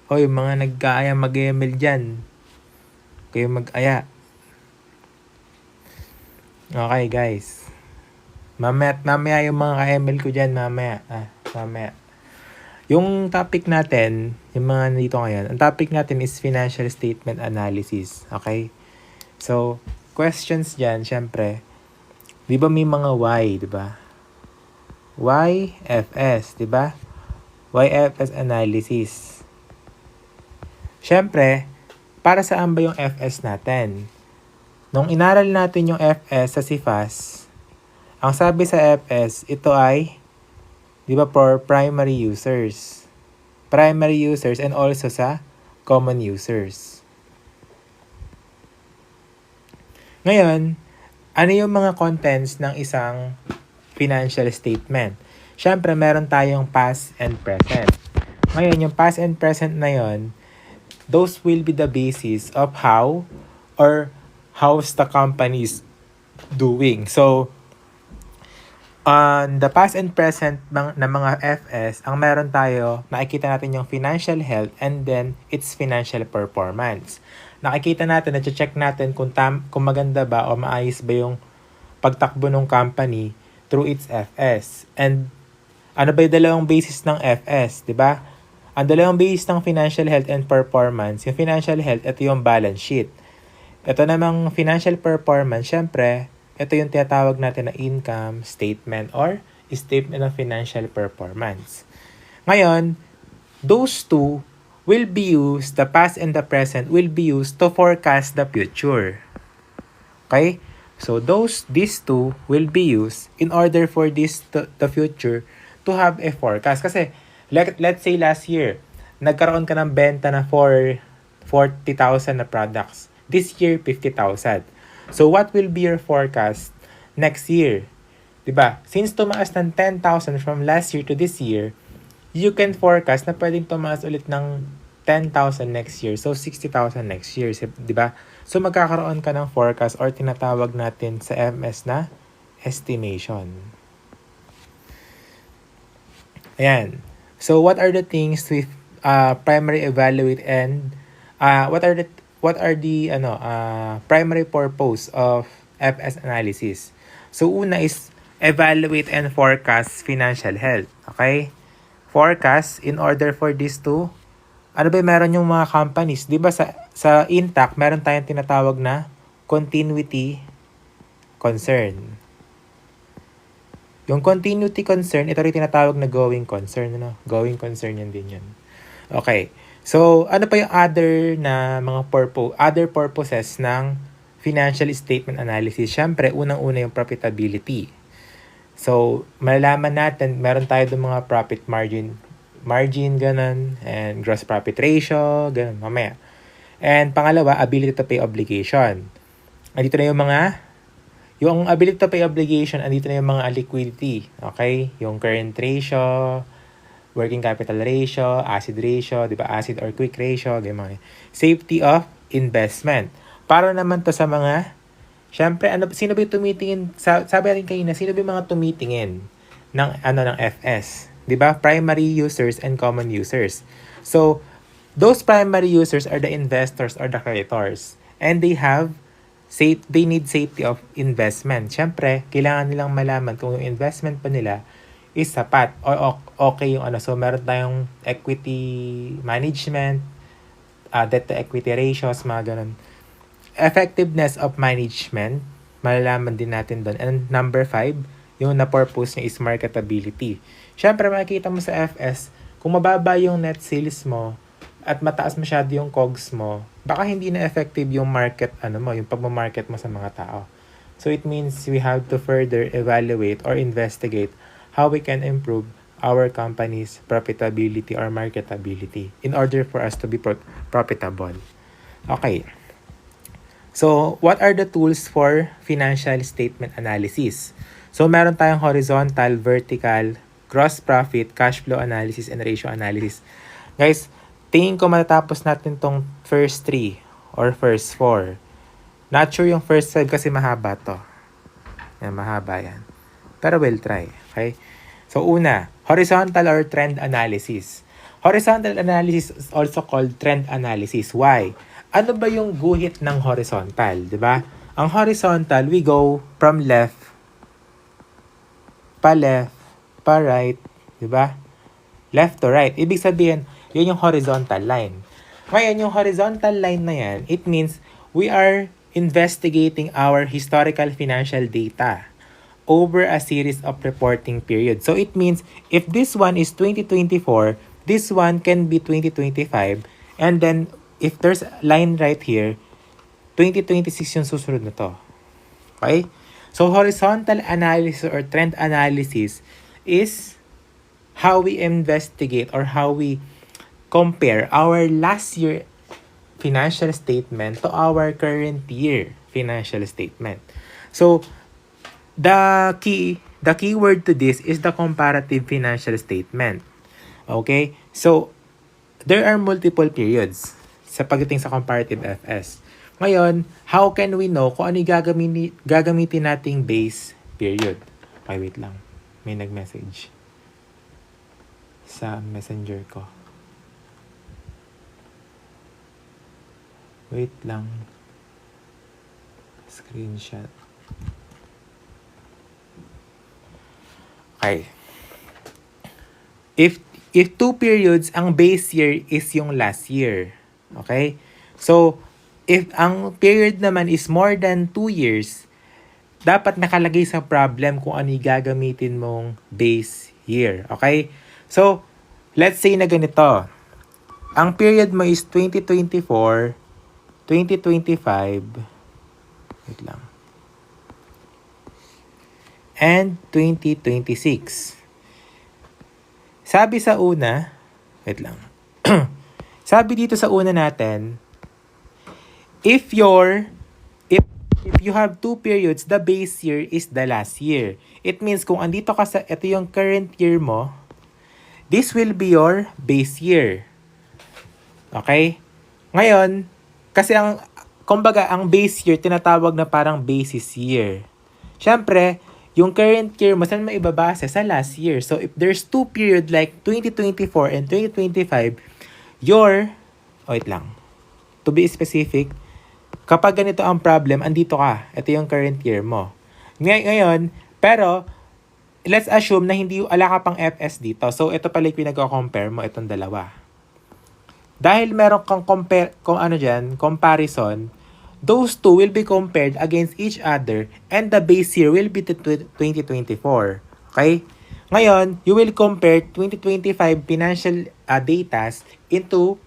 Hoy, mga nag-aaya mag-ML dyan. Kayo mag-aya. Okay, guys. Mamaya yung mga ka-ML ko dyan, mamaya. Mamaya. Yung topic natin, yung mga nandito ngayon, ang topic natin is financial statement analysis. Okay? So, questions dyan, syempre, di ba may mga why, di ba? YFS, di ba? YFS analysis. Syempre, para saan ba yung FS natin? Nung inaral natin yung FS sa CFAS, ang sabi sa FS, ito ay, di ba, for primary users. Primary users and also sa common users. Ngayon, ano yung mga contents ng isang financial statement? Siyempre, meron tayong past and present. Ngayon, yung past and present na yon, those will be the basis of how's the company is doing. So, on the past and present na mga FS, ang meron tayo, nakikita natin yung financial health and then its financial performance. Nakikita natin, na-check natin kung maganda ba o maayos ba yung pagtakbo ng company through its FS. And ano ba yung dalawang basis ng FS, di ba? Ang dalawang basis ng financial health and performance, yung financial health, ito yung balance sheet. Ito namang financial performance, syempre, ito yung tinatawag natin na income statement or statement of financial performance. Ngayon, those two will be used, the past and the present will be used to forecast the future. Okay? So these two will be used in order for the future to have a forecast. Kasi let's say last year, nagkaroon ka ng benta na for 40,000 na products. This year, 50,000. So what will be your forecast next year? Diba? Since tumaas ng 10,000 from last year to this year, you can forecast na pwedeng tumaas ulit ng 10,000 next year. So 60,000 next year. Diba? So magkakaroon ka ng forecast or tinatawag natin sa MS na estimation. Ayan. So what are the things we primary evaluate and what are the primary purpose of FS analysis? So una is evaluate and forecast financial health. Okay? Forecast in order for this to ano ba meron yung mga companies, 'di ba sa Intac meron tayong tinatawag na continuity concern. Yung continuity concern, ito rin tinatawag na going concern, ano? Going concern yan din yan. Okay. So, ano pa yung other purposes ng financial statement analysis? Syempre, unang-una yung profitability. So, malalaman natin, meron tayo ng mga profit margin, ganun, and gross profit ratio, ganun, mamaya. And pangalawa, ability to pay obligation. Andito na yung ability to pay obligation, andito na yung mga liquidity, okay? Yung current ratio, working capital ratio, acid ratio, di ba? Acid or quick ratio, ganyan. Safety of investment. Para naman to sa mga, syempre, sino ba yung tumitingin, sabi natin kanina, sino ba yung mga tumitingin ng FS? Di ba? Primary users and common users. So, those primary users are the investors or the creditors. And they need safety of investment. Syempre, kailangan nilang malaman kung yung investment pa nila is sapat o okay yung So, meron tayong equity management, debt to equity ratios, mga ganun. Effectiveness of management, malalaman din natin doon. And number 5, yung na-purpose niya is marketability. Syempre, makikita mo sa FS, kung mababa yung net sales mo at mataas masyado yung COGS mo, baka hindi na effective yung yung pagmamarket mo sa mga tao. So, it means we have to further evaluate or investigate how we can improve our company's profitability or marketability in order for us to be profitable. Okay. So, what are the tools for financial statement analysis? So, meron tayong horizontal, vertical, gross profit, cash flow analysis, and ratio analysis. Guys, tingin ko matatapos natin tong first 3 or first 4. Not sure yung first 5 kasi mahaba to. Yan, mahaba yan. Pero we'll try. Okay? So, una, horizontal or trend analysis. Horizontal analysis is also called trend analysis. Why? Ano ba yung guhit ng horizontal, di ba? Ang horizontal, we go from left, pa right, di ba? Left to right. Ibig sabihin, yun yung horizontal line. Ngayon, yung horizontal line na yan, it means we are investigating our historical financial data over a series of reporting periods. So it means if this one is 2024, this one can be 2025, and then if there's a line right here, 2026 yung susunod na to. Okay? So horizontal analysis or trend analysis is how we investigate or how we compare our last year financial statement to our current year financial statement. So the keyword to this is the comparative financial statement. Okay? So there are multiple periods sa pagdating sa comparative FS. Ngayon, how can we know kung ano yung gagamitin nating base period? Okay, wait lang. May nag-message sa messenger ko. Wait lang. Screenshot. Okay. If two periods, ang base year is yung last year. Okay? So, if ang period naman is more than 2 years, dapat nakalagay sa problem kung ano yung gagamitin mong base year. Okay? So, let's say na ganito. Ang period mo is 2024, 2025, wait lang, and 2026. Sabi sa una, wait lang, sabi dito sa una natin, if you have 2 periods, the base year is the last year. It means kung andito ka sa, ito yung current year mo, this will be your base year. Okay? Ngayon, kasi kumbaga, ang base year, tinatawag na parang basis year. Siyempre, yung current year mo, saan mo ibabase? Sa last year. So, if there's 2 period like 2024 and 2025, wait lang. To be specific, kapag ganito ang problem, andito ka. Ito yung current year mo. Ngayon, pero, let's assume na wala ka pang FS dito. So, ito pala yung pinag-compare mo, itong dalawa. Dahil meron kang comparison, those two will be compared against each other and the base year will be 2024. Okay? Ngayon, you will compare 2025 financial data into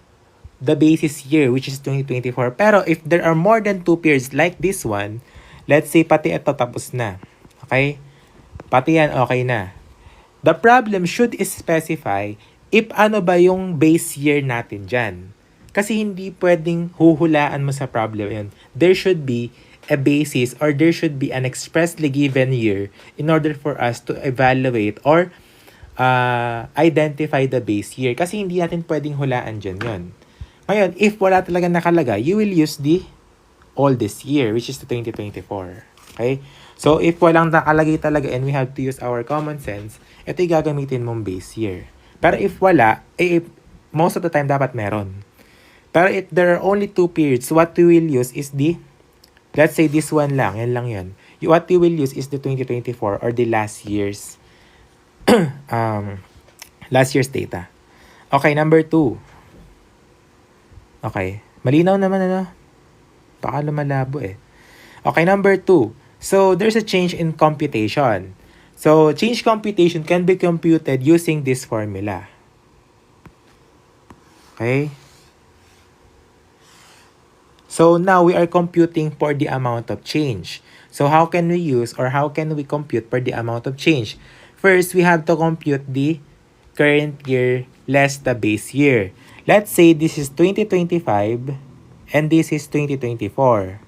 the basis year, which is 2024. Pero if there are more than 2 periods like this one, let's say pati ito tapos na. Okay? Pati yan okay na. The problem should specify if ano ba yung base year natin dyan. Kasi hindi pwedeng huhulaan mo sa problem yun. There should be a basis or there should be an expressly given year in order for us to evaluate or identify the base year. Kasi hindi natin pwedeng hulaan dyan yun. Ngayon, if wala talaga nakalagay, you will use the oldest year, which is the 2024. Okay? So, if walang nakalagay talaga and we have to use our common sense, ito yung gagamitin mong base year. Pero if wala, most of the time dapat meron. Pero if there are only 2 periods, what we will use is let's say this one lang, yan lang yun. What we will use is the 2024 or the last year's data. Okay, number 2. Okay, malinaw naman baka lumalabo Okay, number 2. So, there's a change in computation. So, change computation can be computed using this formula. Okay? So, now we are computing for the amount of change. So, how can we compute for the amount of change? First, we have to compute the current year less the base year. Let's say this is 2025 and this is 2024.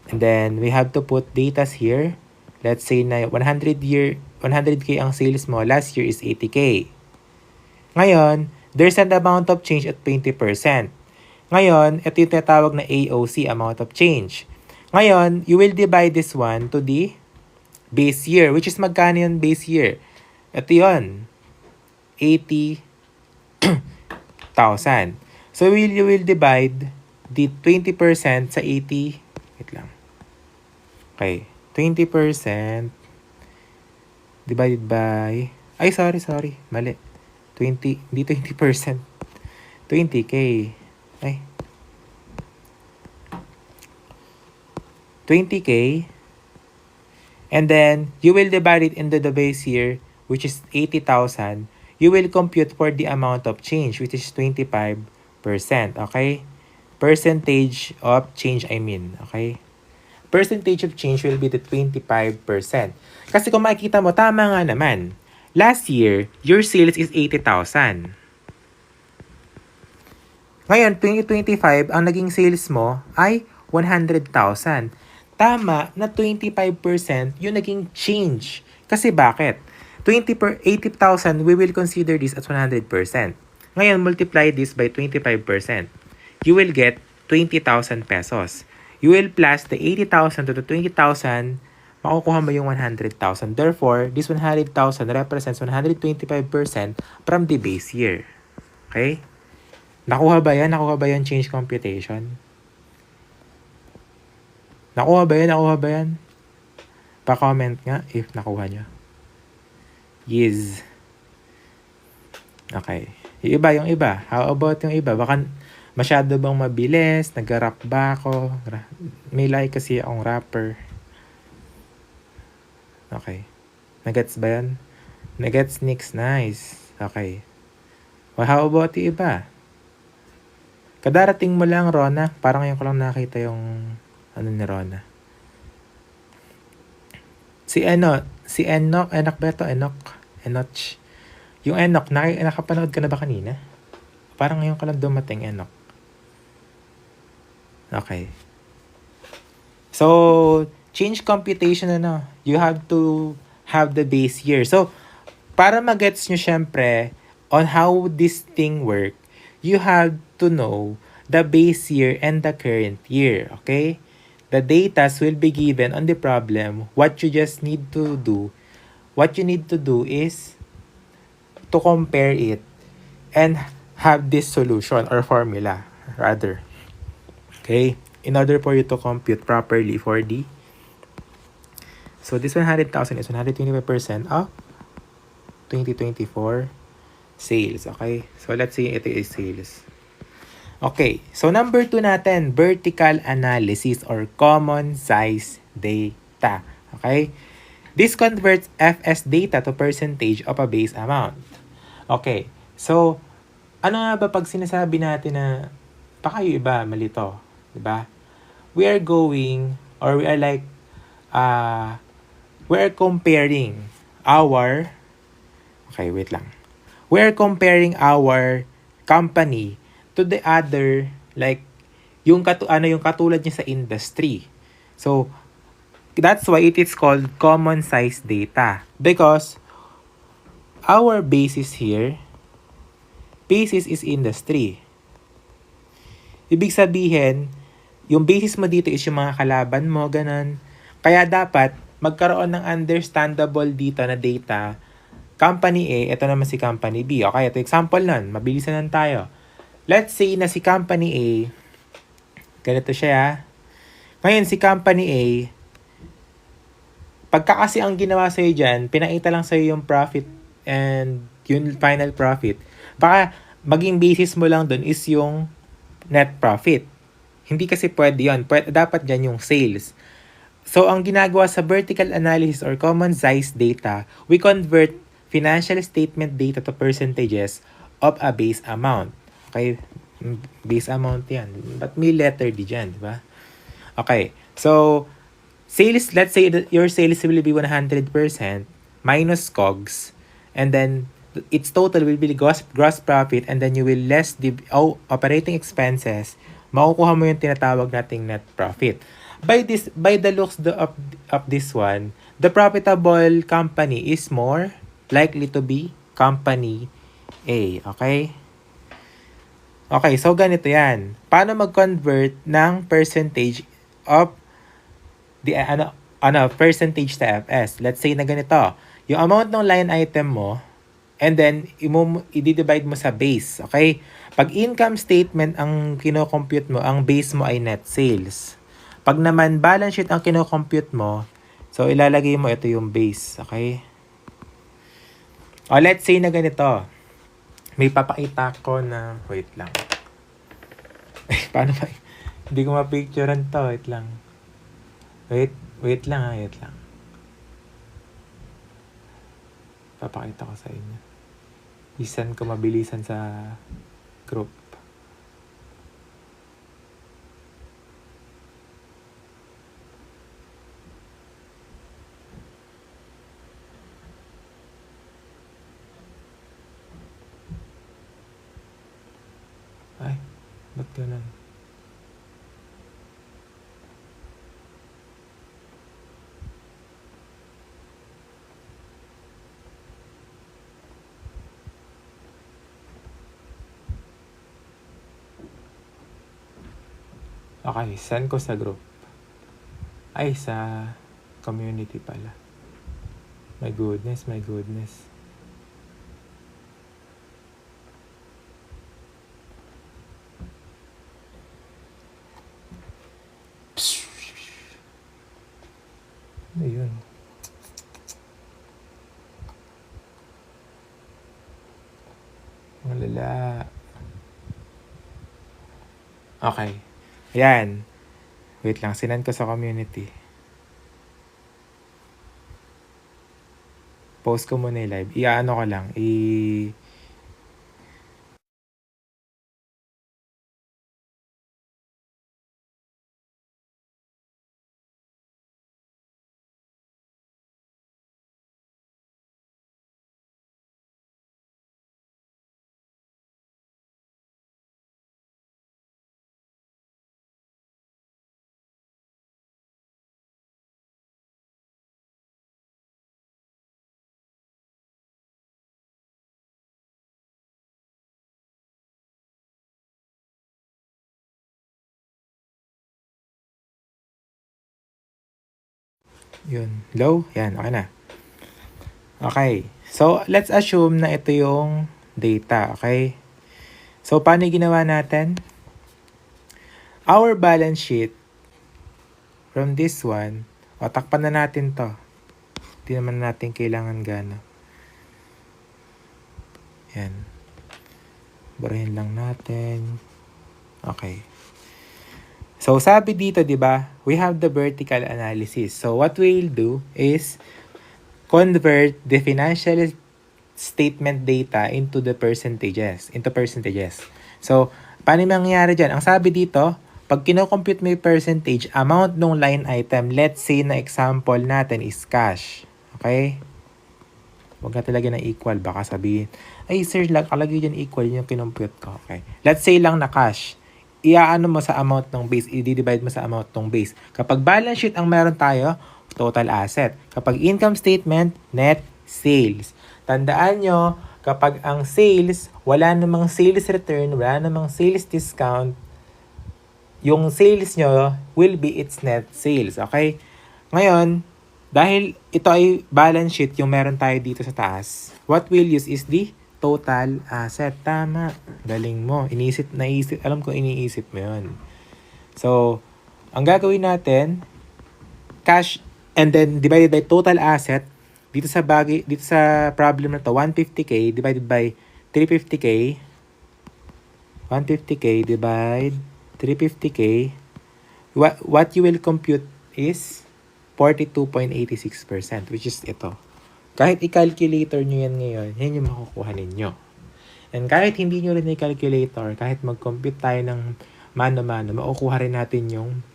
And then, we have to put datas here. Let's say na 100K ang sales mo, last year is 80K. Ngayon, there's an amount of change at 20%. Ngayon, ito yung tinatawag na AOC, amount of change. Ngayon, you will divide this one to the base year, which is magkano yung base year? Ito yun, 80 100,000. So, you will divide the 20% sa 80. Wait lang. Okay. 20% divided by... Ay, sorry. Mali. 20. Hindi 20%. 20K. Ay. 20K. And then, you will divide it into the base year, which is 80,000. You will compute for the amount of change, which is 25%. Okay? Percentage of change, Okay? Percentage of change will be the 25%. Kasi kung makikita mo, tama nga naman. Last year, your sales is 80,000. Ngayon, 2025, ang naging sales mo ay 100,000. Tama na 25% yung naging change. Kasi bakit? 80,000, we will consider this as 100%. Ngayon, multiply this by 25%. You will get 20,000 pesos. You will plus the 80,000 to the 20,000, makukuha mo yung 100,000. Therefore, this 100,000 represents 125% from the base year. Okay? Nakuha ba yan? Nakuha ba yan change computation? Nakuha ba yan? Pa-comment nga if nakuha nyo. Yes. Okay. Yung iba. How about yung iba? Baka masyado bang mabilis? Nag-rap ba ako? May like kasi akong rapper. Okay. Nagets ba yan? Nagets, Nix. Nice. Okay. Well, how about yung iba? Kadarating mo lang, Rona. Parang ngayon ko lang nakita yung ni Rona. Si Enoch ba ito? Enoch. Yung Enoch, nakapanood ka na ba kanina? Parang ngayon ka lang dumating, Enoch. Okay. So, change computation, you have to have the base year. So, para magets nyo syempre on how this thing work, you have to know the base year and the current year, okay? The data will be given on the problem. What you need to do is to compare it and have this solution or formula, rather. Okay? In order for you to compute properly for the... So, this 100,000 is 125% of 2024 sales, okay? So, let's say ito is sales. Okay, so number 2 natin, vertical analysis or common size data. Okay? This converts FS data to percentage of a base amount. Okay, so ano nga ba pag sinasabi natin na baka yung iba malito, diba? We are comparing our company to the other, like, yung katulad niya sa industry. So, that's why it is called common size data. Because, our basis is industry. Ibig sabihin, yung basis mo dito is yung mga kalaban mo, ganun. Kaya dapat, magkaroon ng understandable dito na data. Company A, ito naman si Company B. Okay, ito example nun. Mabilisan lang tayo. Let's say na si Company A, ganito siya. Ngayon, si Company A, pagka kasi ang ginawa sa'yo dyan, pinaita lang sa'yo yung profit and yung final profit. Baka maging basis mo lang dun is yung net profit. Hindi kasi pwede yun. Dapat dyan yung sales. So, ang ginagawa sa vertical analysis or common size data, we convert financial statement data to percentages of a base amount. Okay? Base amount yan. But may letter D dyan, di ba? Okay. So, sales, let's say that your sales will be 100% minus COGS. And then, its total will be gross profit. And then, you will less the operating expenses. Makukuha mo yung tinatawag nating net profit. By the looks of this one, the profitable company is more likely to be Company A. Okay? Okay, so ganito yan. Paano mag-convert ng percentage of the percentage to FS? Let's say na ganito. Yung amount ng line item mo And then, i-divide mo sa base. Okay? Pag income statement ang kinocompute mo, ang base mo ay net sales. Pag naman balance sheet ang kinocompute mo, so ilalagay mo ito yung base. Okay? O let's say na ganito. May papakita ko na, wait lang. Paano ba? Hindi ko ma-picturean to. Wait lang. Wait lang. Papakita ko sa inyo. Isan ko mabilisan sa group. Ay, ba't ganun? Okay, send ko sa group. Ay, sa community pala. My goodness. Ano yun? Malala. Okay. Ayan. Wait lang, sinend ko sa community. Post ko muna yung live. I-ano ko lang. Yun. Low? Yan, okay na. Okay. So, let's assume na ito yung data, okay? So, paano ginawa natin? Our balance sheet from this one, takpan na natin to. Hindi naman natin kailangan gana. Yan. Barahin lang natin. Okay. So, sabi dito, di ba, we have the vertical analysis. So, what we'll do is convert the financial statement data into percentages. So, paano mangyayari dyan? Ang sabi dito, pag kinocompute mo yung percentage, amount ng line item, let's say na example natin is cash. Okay? Huwag na talaga na equal. Baka sabihin, ay sir, alagay dyan equal yung kinompute ko. Okay? Let's say lang na cash. Iaano mo sa amount ng base, i-divide mo sa amount ng base. Kapag balance sheet ang meron tayo, total asset. Kapag income statement, net sales. Tandaan nyo, kapag ang sales, wala namang sales return, wala namang sales discount, yung sales nyo will be its net sales. Okay? Ngayon, dahil ito ay balance sheet yung meron tayo dito sa taas, what we'll use is the total asset. Tama. Galing mo. Naisip. Alam ko iniisip mo yun. So, ang gagawin natin, cash and then divided by total asset. Dito sa problem na to, 150k divided by 350k. 150k divide 350k. What you will compute is 42.86%, which is ito. Kahit i-calculator nyo yan ngayon, yan yung makukuha ninyo. And kahit hindi nyo rin i-calculator, kahit mag-compute tayo ng mano-mano, makukuha rin natin yung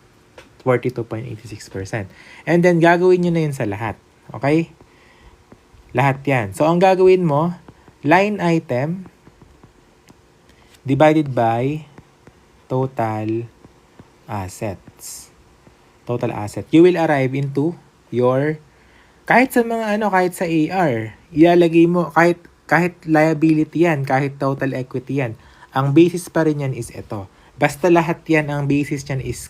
42.86%. And then, gagawin nyo na yun sa lahat. Okay? Lahat yan. So, ang gagawin mo, line item divided by total assets. Total asset. You will arrive into your kahit sa AR, ilalagay mo, kahit liability yan, kahit total equity yan, ang basis pa rin yan is ito. Basta lahat yan, ang basis yan is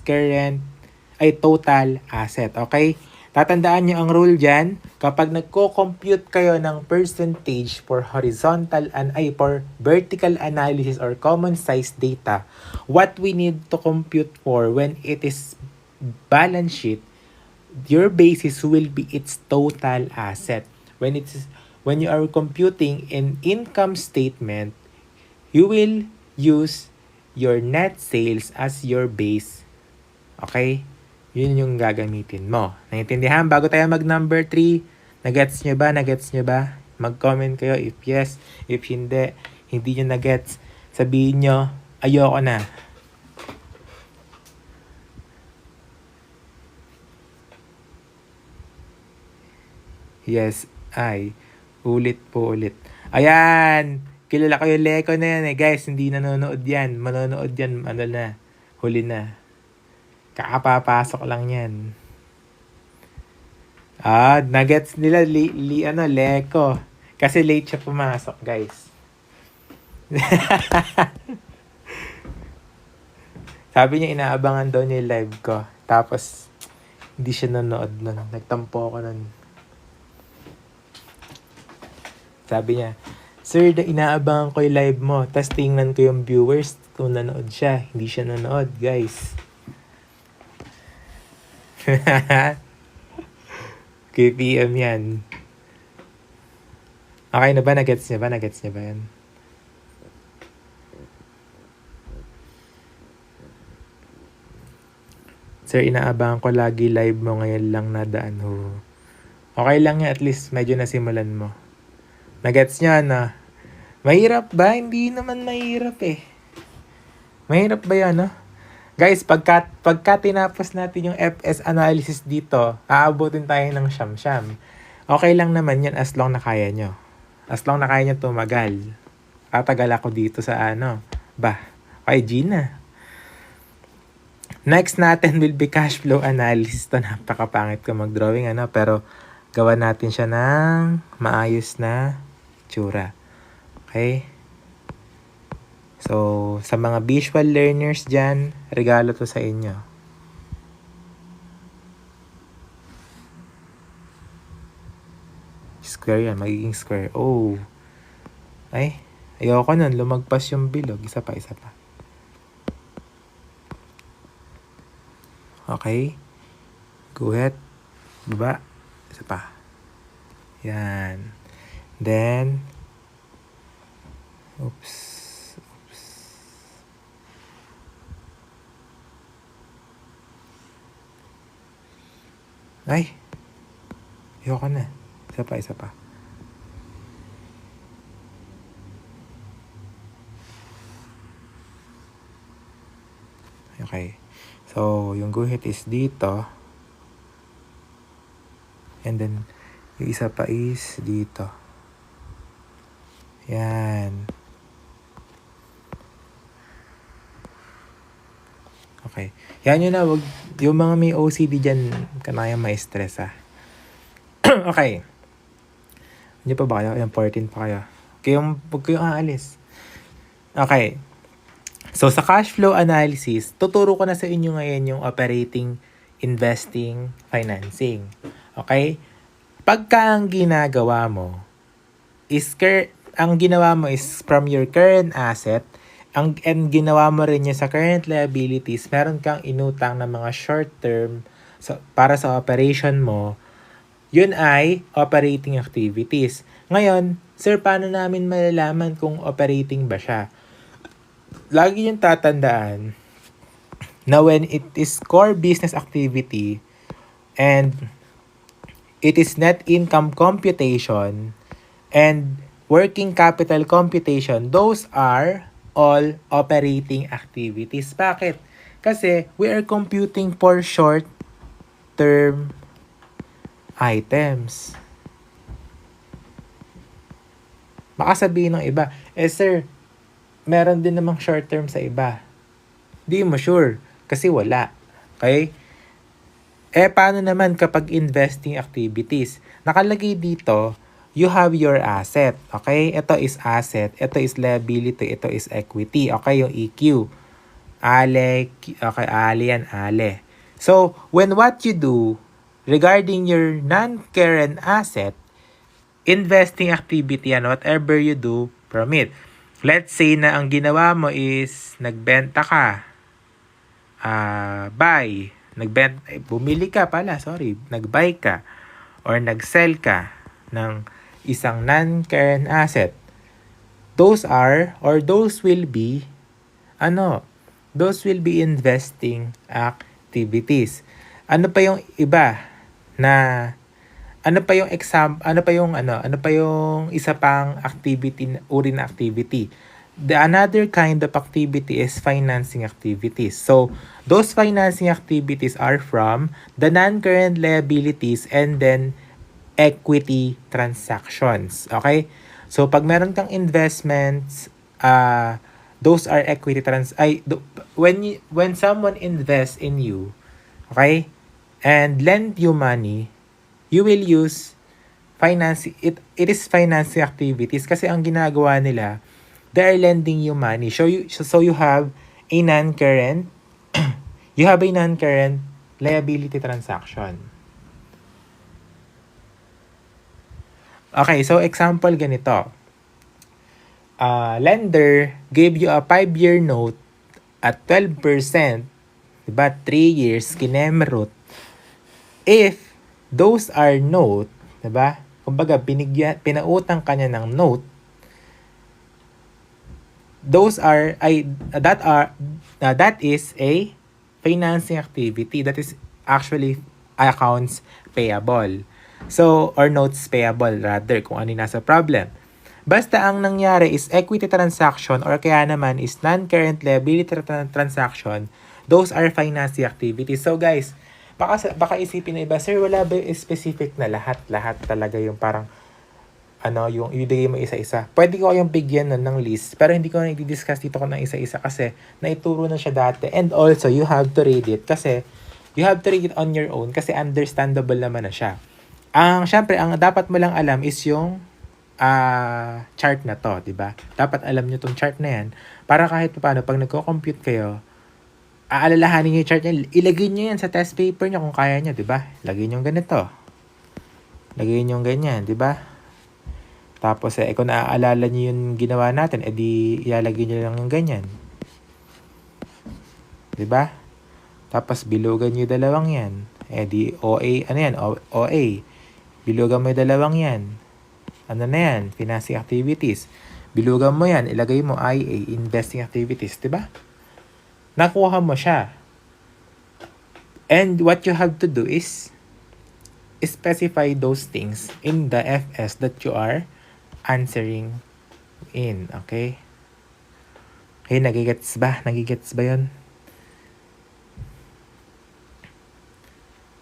total asset, okay? Tatandaan nyo ang rule dyan, kapag nagko-compute kayo ng percentage for for vertical analysis or common size data, what we need to compute for when it is balance sheet, your basis will be its total asset. When you are computing an income statement, you will use your net sales as your base. Okay? Yun yung gagamitin mo. Naintindihan? Bago tayo mag number 3, nagets nyo ba? Nagets nyo ba? Mag-comment kayo if yes. If hindi nyo nagets. Sabihin nyo, ayoko na. Yes, ay. Ulit po ulit. Ayan! Kilala ko yung Leko na yan guys. Hindi nanonood yan. Manonood yan. Ano na. Huli na. Kakapapasok lang yan. Nuggets nila. Leko. Kasi late siya pumasok guys. Sabi niya inaabangan daw niya yung live ko. Tapos, hindi siya nanonood nun. Nagtampo ako nun. Sabi niya, Sir, inaabangan ko yung live mo. Tapos tingnan ko yung viewers kung nanood siya. Hindi siya nanood, guys. KPM yan. Okay na ba? Nagets niya ba? Nagets niya ba yan? Sir, inaabangan ko lagi live mo. Ngayon lang nadaan ho. Okay lang yan. At least medyo nasimulan mo. Nagets niya na. Mahirap ba? Hindi naman mahirap eh. Mahirap ba yan, no? Guys, pagka tinapos natin yung FS analysis dito, aabutin tayo ng siyam-siyam. Okay lang naman yan as long na kaya nyo. As long na kaya nyo tumagal. Tatagal ako dito sa kay Gina. Next natin will be cash flow analysis. Ito, napakapangit ko mag-drawing, pero gawa natin siya ng maayos na tsura. Okay? So, sa mga visual learners dyan, regalo to sa inyo. Square yan, magiging square. Oh. Ay, ayoko nun. Lumagpas yung bilog. Isa pa. Okay. Guhit. Baba. Isa pa. Yan. Then, oops. Ay. Ayoko na. Isa pa. Okay. So, yung guhit is dito. And then, yung isa pa is dito. Yan. Okay. Yan yun na. Yung mga may OCD dyan, kanayang ma-stress Okay. Hindi pa ba kayo? Yung 14 pa kayo. Huwag kayong aalis. Okay. So, sa cash flow analysis, tuturo ko na sa inyo ngayon yung operating, investing, financing. Okay? Pagka ang ginagawa mo is from your current asset, and ginawa mo rin niya sa current liabilities, meron kang inutang na mga short term para sa operation mo, yun ay operating activities. Ngayon, sir, paano namin malalaman kung operating ba siya? Lagi yung tatandaan na when it is core business activity and it is net income computation and working capital computation, those are all operating activities. Bakit? Kasi we are computing for short-term items. Baka sabihin ng iba, sir, meron din namang short-term sa iba. Di mo sure, kasi wala. Okay? Paano naman kapag investing activities? Nakalagay dito, you have your asset. Okay? Ito is asset. Ito is liability. Ito is equity. Okay? Yung EQ. Ale. Okay, ale yan. Ale. So, when what you do regarding your non-current asset, investing activity and whatever you do from it. Let's say na ang ginawa mo is nagbenta ka, nag-buy ka or nag-sell ka ng isang non-current asset. Those will be investing activities. Ano pa yung iba na ano pa yung isa pang uri na activity? Another kind of activity is financing activities. So, those financing activities are from the non-current liabilities and then equity transactions. Okay? So, pag meron kang investments, those are equity when someone invests in you, okay, and lend you money, you will use it is financing activities kasi ang ginagawa nila, they are lending you money. So you have a non-current liability transaction. Okay, so example ganito. Lender gave you a 5-year note at 12%, diba? 3 years, kinemerot. If those are note, diba? Kumbaga, pinautang ka niya ng note, that is a financing activity. That is actually accounts payable. So, or notes payable rather, kung ano yung nasa problem. Basta ang nangyari is equity transaction or kaya naman is non-current liability transaction, those are financing activities. So guys, baka isipin na iba, sir, wala ba yung specific na lahat talaga yung parang yung ibigay mo isa-isa. Pwede ko kayong bigyan ng list, pero hindi ko na i-discuss dito ko ng isa-isa kasi naituro na siya dati. And also, you have to read it kasi you have to read it on your own kasi understandable naman na siya. Syempre, ang dapat mo lang alam is yung chart na to, di ba? Dapat alam nyo tong chart na yan para kahit paano pag nagko-compute kayo, aalalahanin nyo yung chart niya, ilagay nyo yan sa test paper nyo kung kaya nyo, di ba? Lagay nyo ganito. Lagay nyo ganyan, di ba? Tapos kung naaalala nyo yung ginawa natin, edi ilalagay nyo lang yung ganyan. Di ba? Tapos bilugan nyo yung dalawang yan. Edi OA, OA. Bilugan mo yung dalawang yan. Ano na yan? Financing activities. Bilugan mo yan. Ilagay mo IA, investing activities. Diba? Nakuha mo siya. And what you have to do is specify those things in the FS that you are answering in. Okay? Okay, nagigets ba? Nagigets ba yun?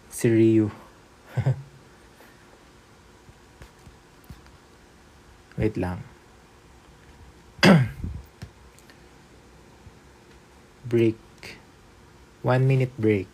Si Ryu. Wait lang. Break. 1 minute break.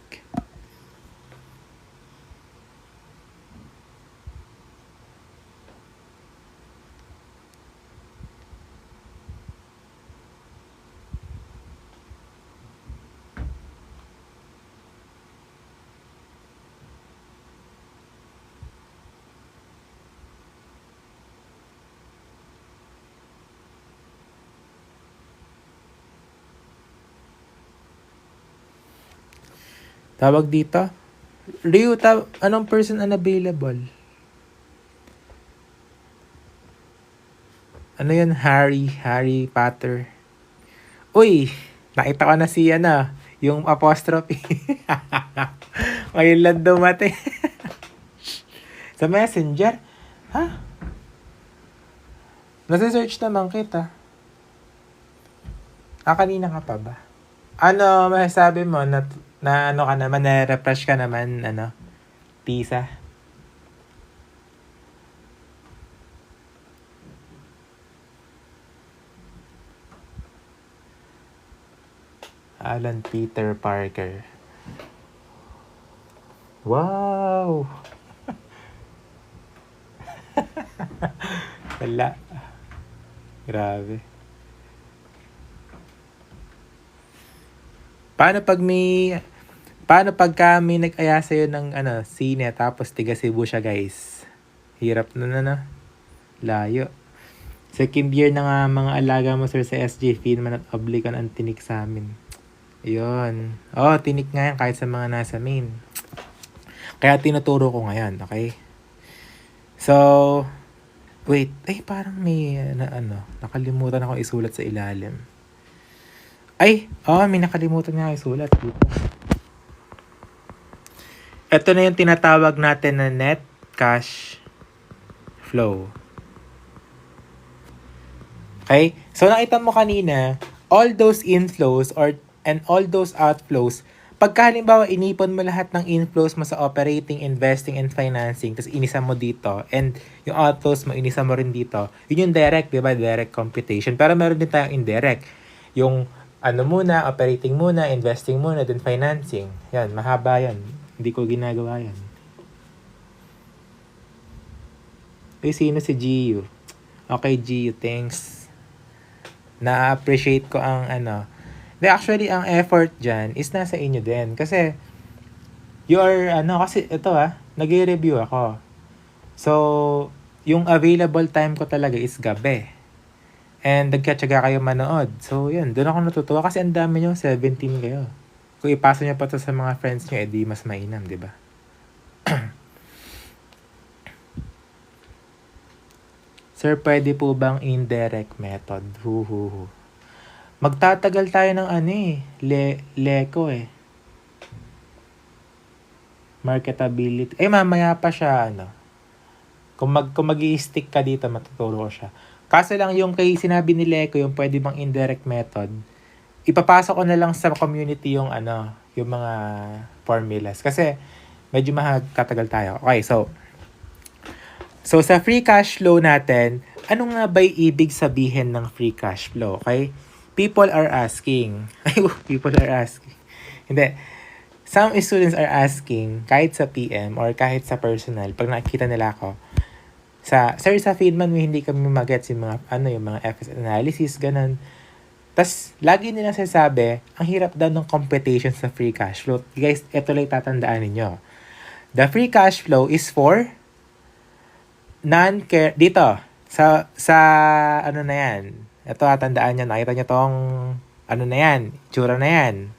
Tawag dito. Ryu, anong person unavailable? Ano yun? Harry Potter. Uy, nakita ko na si yung apostrophe. Ngayon lang dumating. Sa messenger? Ha? Nasa-search naman kita. Kanina ka pa ba? Ano masasabi mo na ano ka naman, na-refresh ka naman, Tisa? Alan Peter Parker. Wow! Wala. Grabe. Paano pag may Paano pagka may nag-aya sa'yo ng sine tapos tiga Cebu siya, guys? Hirap na. Layo. Second year na nga mga alaga mo, sir, sa SG. Feed man at obligan ang tinik sa amin. Yun. Tinik nga yan kahit sa mga nasa main. Kaya tinuturo ko ngayon, okay? So, wait. Parang may nakalimutan ako isulat sa ilalim. May nakalimutan nga isulat dito. Ito na yung tinatawag natin na net cash flow. Okay? So, nakita mo kanina, all those inflows and all those outflows, pagka halimbawa inipon mo lahat ng inflows mo sa operating, investing, and financing, tapos inisa mo dito, and yung outflows mo, inisa mo rin dito, yun yung direct, di ba? Direct computation. Pero meron din tayong indirect. Yung operating muna, investing muna, then financing. Yan, mahaba yan. Hindi ko ginagawa yan. Sino si Giu? Okay, Giu, thanks. Na-appreciate ko ang actually, ang effort dyan is nasa inyo din. Kasi, kasi ito nag-review ako. So, yung available time ko talaga is gabi. And nagkatsaga kayo manood. So, yun, doon ako natutuwa kasi ang dami nyo, 17 kayo. Kung ipasa nyo pa to sa mga friends nyo, edi mas mainam, di ba? Sir, pwede po bang indirect method? Magtatagal tayo ng Leko Marketability. Mamaya pa siya, Kung mag-i-stick ka dito, matuturo ko siya. Kaso lang yung kay sinabi ni Leko, yung pwede bang indirect method, ipapasok ko na lang sa community yung yung mga formulas. Kasi, medyo magkatagal tayo. Okay, so sa free cash flow natin, ano nga ba ibig sabihin ng free cash flow? Okay? People are asking. Hindi. Some students are asking, kahit sa PM or kahit sa personal, pag nakikita nila ako, sa Feedman, hindi kami mag-gets yung mga, yung mga FS analysis, ganun. Tas lagi nilang sasabi, ang hirap daw ng computation sa free cash flow. Guys, ito lang tatandaan ninyo. The free cash flow is for dito, sa na yan. Ito, tandaan nyo, nakita nyo tong, na yan, itsura na yan.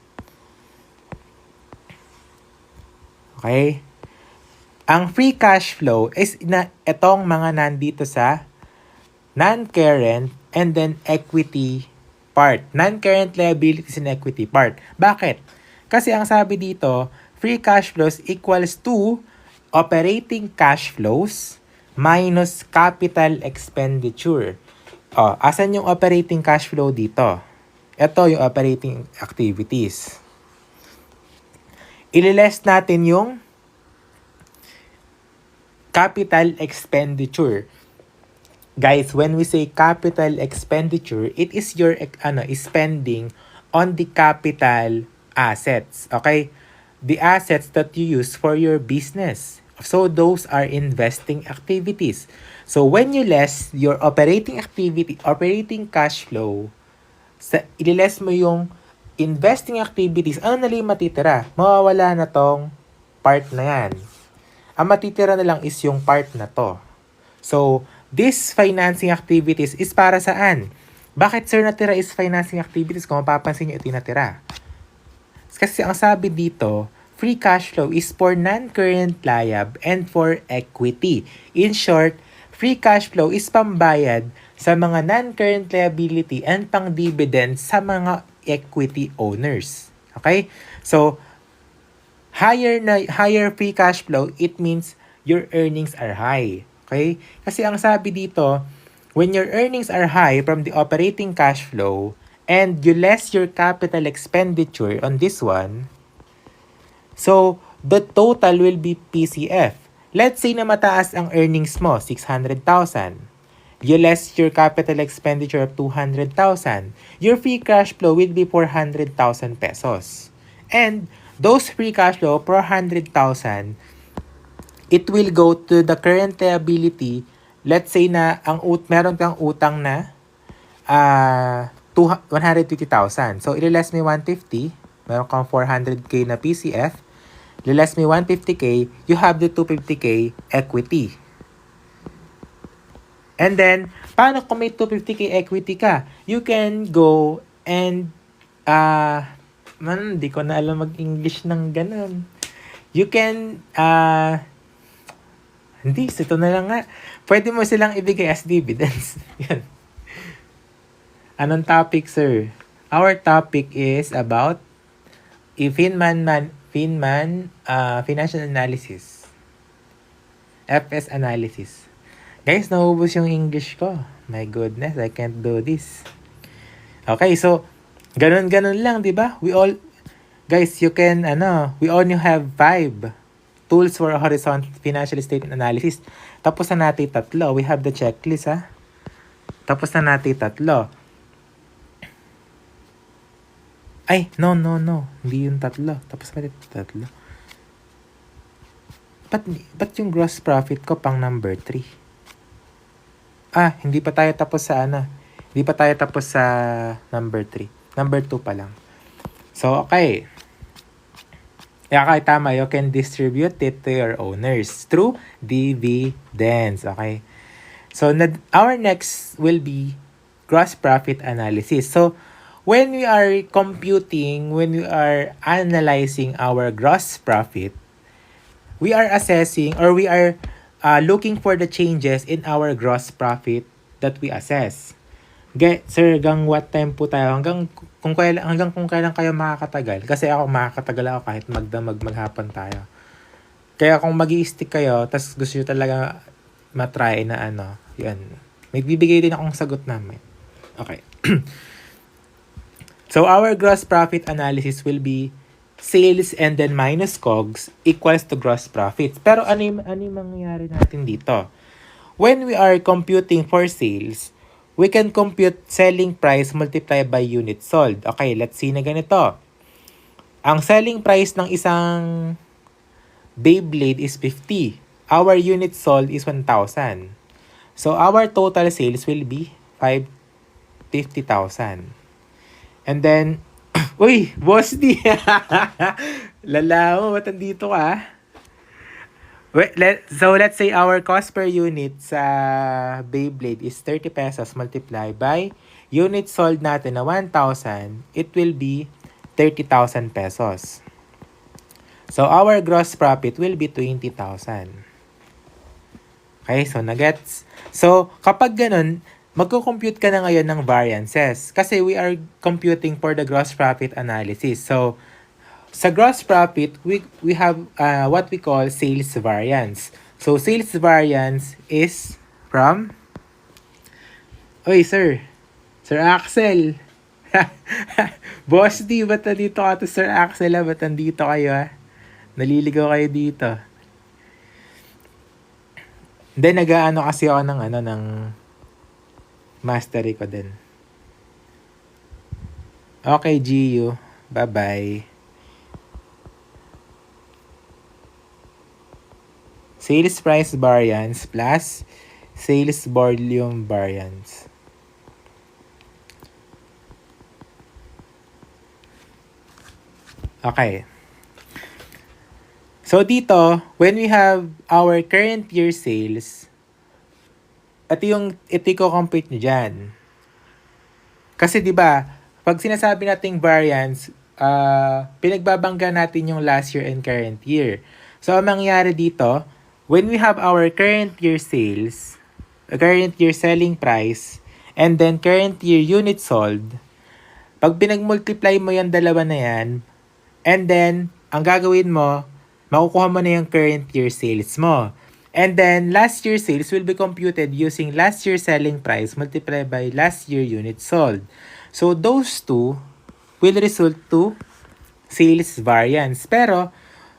Okay? Ang free cash flow is itong mga nandito sa non-current and then equity part. Non-current liabilities and equity part. Bakit? Kasi ang sabi dito, free cash flows equals to operating cash flows minus capital expenditure. Asan yung operating cash flow dito? Ito yung operating activities. Ililess natin yung capital expenditure. Guys, when we say capital expenditure, it is your spending on the capital assets. Okay? The assets that you use for your business. So, those are investing activities. So, when you less your operating cash flow, ililess mo yung investing activities, ano na lang matitira? Mawawala na tong part na yan. Ang matitira na lang is yung part na to. So, this financing activities is para saan? Bakit, sir, natira is financing activities? Kung mapapansin nyo, ito natira. Kasi ang sabi dito, free cash flow is for non-current liab and for equity. In short, free cash flow is pambayad sa mga non-current liability and pang-dividend sa mga equity owners. Okay? So, higher free cash flow, it means your earnings are high. Okay? Kasi ang sabi dito, when your earnings are high from the operating cash flow and you less your capital expenditure on this one, so the total will be PCF. Let's say na mataas ang earnings mo, 600,000. You less your capital expenditure of 200,000. Your free cash flow will be 400,000 pesos. And those free cash flow, 400,000, it will go to the current liability. Let's say na meron kang utang na 150,000. So, ililess mo 150. meron kang 400k na PCF, less me 150k, you have the 250k equity. And then, paano kung may 250k equity ka? You can go and, hindi ko na alam mag-English ng ganun. You can, ito na lang nga. Pwede mo silang ibigay as dividends. Yan. Anong topic, sir? Our topic is about financial analysis. FS analysis. Guys, naubos yung English ko. My goodness, I can't do this. Okay, so, ganun lang, di ba? Guys, we only have 5 tools for horizontal financial statement analysis. Tapos na natin 3. We have the checklist, ha? Tapos na natin 3. Ay, no. Hindi yung 3. Tapos na natin 3. Ba't yung gross profit ko pang number 3? Hindi pa tayo tapos sa Hindi pa tayo tapos sa number 3. Number 2 pa lang. So, okay. Okay, tama. You can distribute it to your owners through dividends. Okay. So, our next will be gross profit analysis. So, when we are analyzing our gross profit, we are assessing or we are looking for the changes in our gross profit that we assess. Sir, hanggang what time po tayo? Hanggang kung kailan kayo makakatagal? Kasi ako makakatagal ako kahit maghapon tayo. Kaya kung mag-i-stick kayo, tas gusto nyo talaga matry na yan. May bibigay din akong sagot namin. Okay. So, our gross profit analysis will be sales and then minus COGS equals to gross profits. Pero ano yung mangyayari natin dito? When we are computing for sales, we can compute selling price multiplied by unit sold. Okay, let's see na ganito. Ang selling price ng isang Beyblade is 50. Our unit sold is 1,000. So, our total sales will be 50,000. And then, uy, Boss D! Lala mo, ba't nandito ka? So, let's say our cost per unit sa Beyblade is 30 pesos multiplied by unit sold natin na 1,000, it will be 30,000 pesos. So, our gross profit will be 20,000. Okay, so nagets? So, kapag ganun, magko-compute ka na ngayon ng variances kasi we are computing for the gross profit analysis. So, sa gross profit, we have what we call sales variance. So, sales variance is from... Oy, sir. Sir Axel. Boss D, ba't nandito ka to, Sir Axel? Ba't nandito kayo, ha? Naliligaw kayo dito. Then, nag-ano kasi ako ng mastery ko din. Okay, GU. Bye-bye. Sales price variance plus sales volume variance. Okay. So, dito, when we have our current year sales, ito yung i-compute nyo dyan. Kasi, di ba, pag sinasabi nating variance, pinagbabangga natin yung last year and current year. So, ang mangyayari dito, when we have our current year sales, current year selling price, and then current year unit sold, pag pinag-multiply mo yung dalawa na yan, and then, ang gagawin mo, makukuha mo na yung current year sales mo. And then, last year sales will be computed using last year selling price multiplied by last year unit sold. So, those two will result to sales variance. Pero,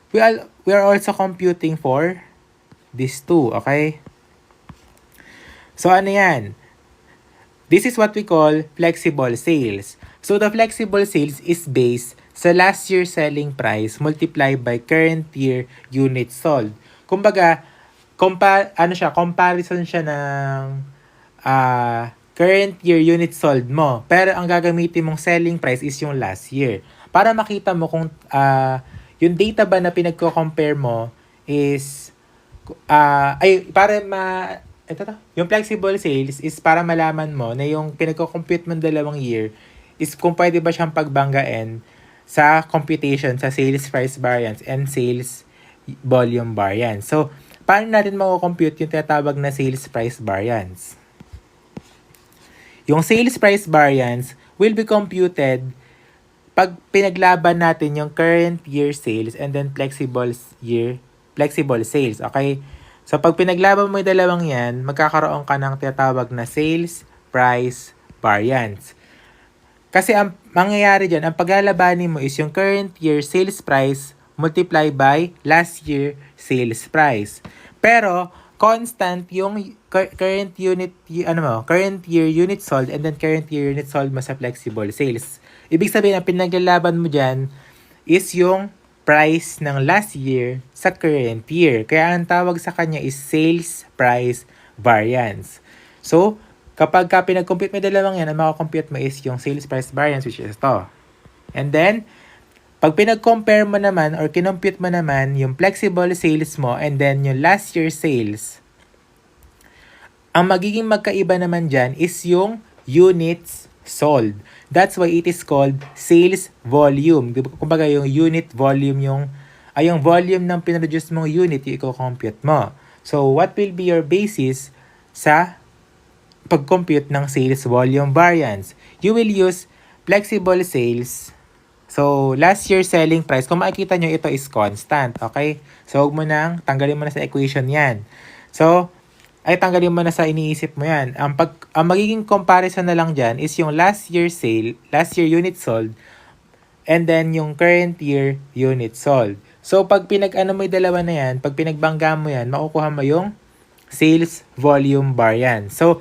we are also computing for these two, okay? So, ano yan? This is what we call flexible sales. So, the flexible sales is based sa last year selling price multiplied by current year unit sold. Kumbaga, comparison siya ng current year unit sold mo. Pero ang gagamitin mong selling price is yung last year. para makita mo kung yung data ba na pinagko-compare mo is yung flexible sales is para malaman mo na yung pinagko-compute mo dalawang year is kung pwede ba siyang pagbanggain sa computation sa sales price variance and sales volume variance. So, paano natin mako-compute yung tinatawag na sales price variance? Yung sales price variance will be computed pag pinaglaban natin yung current year sales and then flexible sales. Okay? So, pag pinaglaban mo yung dalawang yan, magkakaroon ka ng tinatawag na sales price variance. Kasi ang mangyayari dyan, ang paglalabanin mo is yung current year sales price multiply by last year sales price. Pero, constant yung current year unit sold and then current year unit sold mo sa flexible sales. Ibig sabihin, ang pinaglalaban mo dyan is yung price ng last year sa current year. Kaya ang tawag sa kanya is sales price variance. So, kapag pinag-compute mo dalawang yan, ang makakompute mo is yung sales price variance, which is to. And then, pag pinag-compare mo naman or kinompute mo naman yung flexible sales mo and then yung last year sales, ang magiging magkaiba naman dyan is yung units sold. That's why it is called sales volume. Kumbaga yung unit volume yung volume ng pinroduce mong unit yung i-compute mo. So, what will be your basis sa pag-compute ng sales volume variance? You will use flexible sales. So, last year selling price, kung makikita nyo, ito is constant. Okay? So, tanggalin mo na sa equation yan. So, tanggalin mo na sa iniisip mo yan. Ang magiging comparison na lang dyan is yung last year unit sold, and then yung current year unit sold. So, pag mo yung dalawa na yan, pag pinagbangga mo yan, makukuha mo yung sales volume variance. So,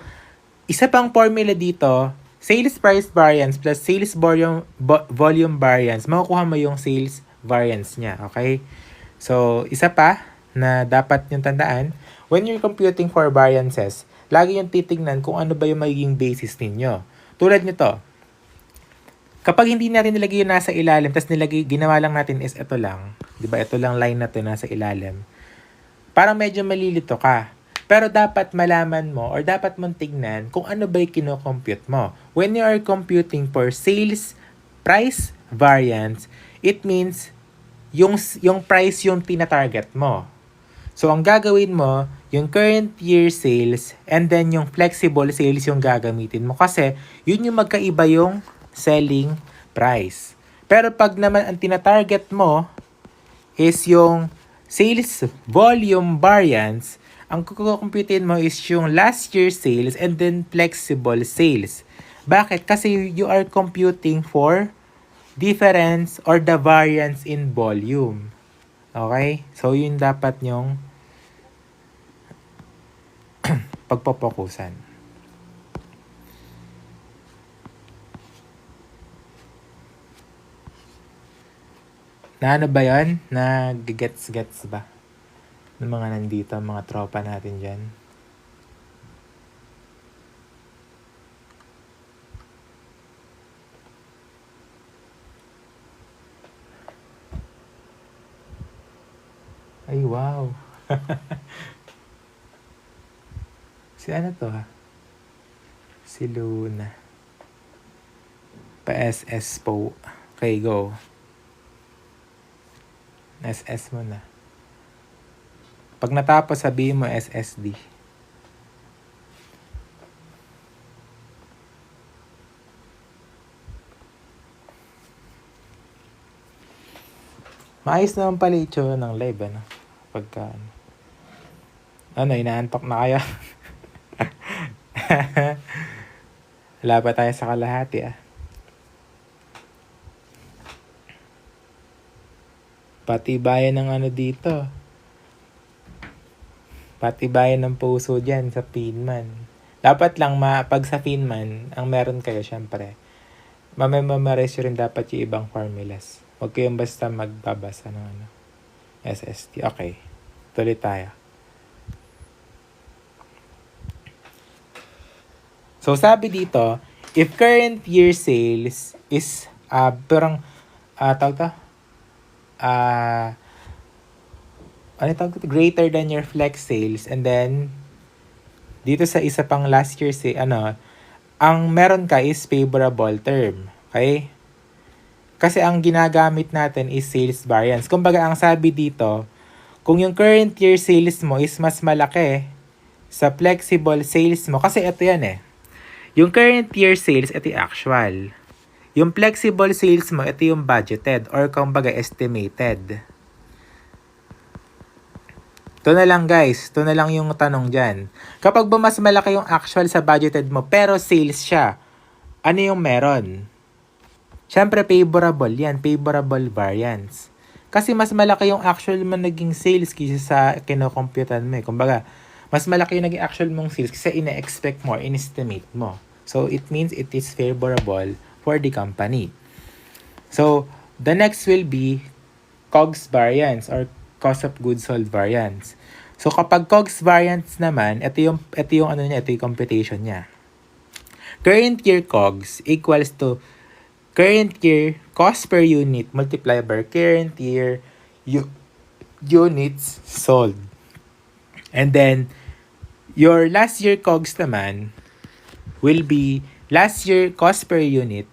isa pang formula dito, sales price variance plus sales volume variance, makukuha mo yung sales variance niya. Okay? So, isa pa na dapat yung tandaan, when you're computing for variances, lagi yung titingnan kung ano ba yung magiging basis ninyo. Tulad nito, kapag hindi natin nilagay yung nasa ilalim, tapos ginawa lang natin is ito lang. Diba? Ito lang line na to nasa ilalim. Parang medyo malilito ka. Pero dapat malaman mo or dapat mong tignan kung ano ba yung kino-compute mo. When you are computing for sales price variance, it means yung price yung tina-target mo. So, ang gagawin mo, yung current year sales and then yung flexible sales yung gagamitin mo. Kasi, yun yung magkaiba yung selling price. Pero pag naman ang tina-target mo is yung sales volume variance, ang kukumputin mo is yung last year sales and then flexible sales. Bakit? Kasi you are computing for difference or the variance in volume. Okay? So, yun dapat nyong pagpapokusan. Na ano ba yun? Gets ba? Ng mga nandito, mga tropa natin dyan. Ay, wow. Si ano to ha? Si Luna. Pa-SS po. Okay, go. SS mo na. Pag natapos, sabihin mo SSD. Maayos naman pala itsura ng live, ano? Pagka, inaantok na kayo? Wala pa tayo sa kalahati, Patibayan ng ano dito. Patibayan ng puso dyan sa Feedman. Dapat lang, pag sa Feedman, ang meron kayo, syempre, mamemorize rin dapat yung ibang formulas. Huwag kayong basta magbabasa ng SST. Okay. Tuloy tayo. So, sabi dito, if current year sales is tawag to? Ano tawag to? Greater than your flex sales. And then, dito sa isa pang last year, ang meron ka is favorable term. Okay? Kasi ang ginagamit natin is sales variance. Kumbaga, ang sabi dito, kung yung current year sales mo is mas malaki sa flexible sales mo, kasi ito yan eh. Yung current year sales, ito yung actual. Yung flexible sales mo, ito yung budgeted or kumbaga estimated. Ito na lang guys, ito na lang yung tanong dyan. Kapag ba mas malaki yung actual sa budgeted mo pero sales siya, ano yung meron? Siyempre favorable yan, favorable variance. Kasi mas malaki yung actual mo naging sales kaysa sa kinokomputan mo. Kumbaga, mas malaki yung naging actual mong sales kasi ina-expect mo, in-estimate mo. So, it means it is favorable for the company. So, the next will be COGS variance or cost of goods sold variance. So, kapag COGS variance naman, ito yung computation niya. Current year COGS equals to current year cost per unit multiplied by current year units sold. And then, your last year COGS naman will be last year cost per unit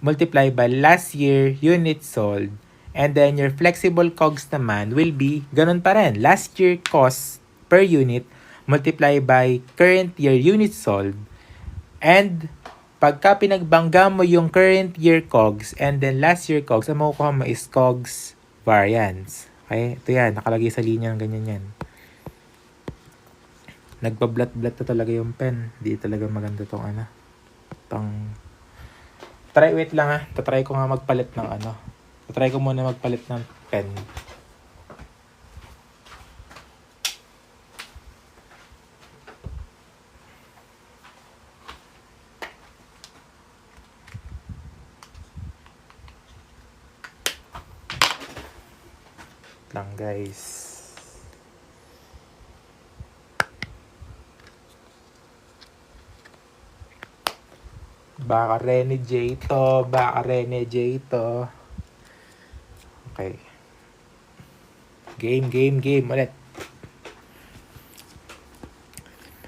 multiplied by last year units sold. And then, your flexible COGS naman will be ganun pa rin. Last year cost per unit multiplied by current year units sold. And, pagka pinagbangga mo yung current year COGS and then last year COGS, ang makukuha mo is COGS variance. Okay? Ito yan. Nakalagay sa linya ng ganyan yan. Nagpa-blat-blat na talaga yung pen. Di talaga maganda tong wait lang Tatry ko nga magpalit ng Tatry ko muna magpalit ng pen. Lang guys. Baka Rene J to. Okay. Game ulit.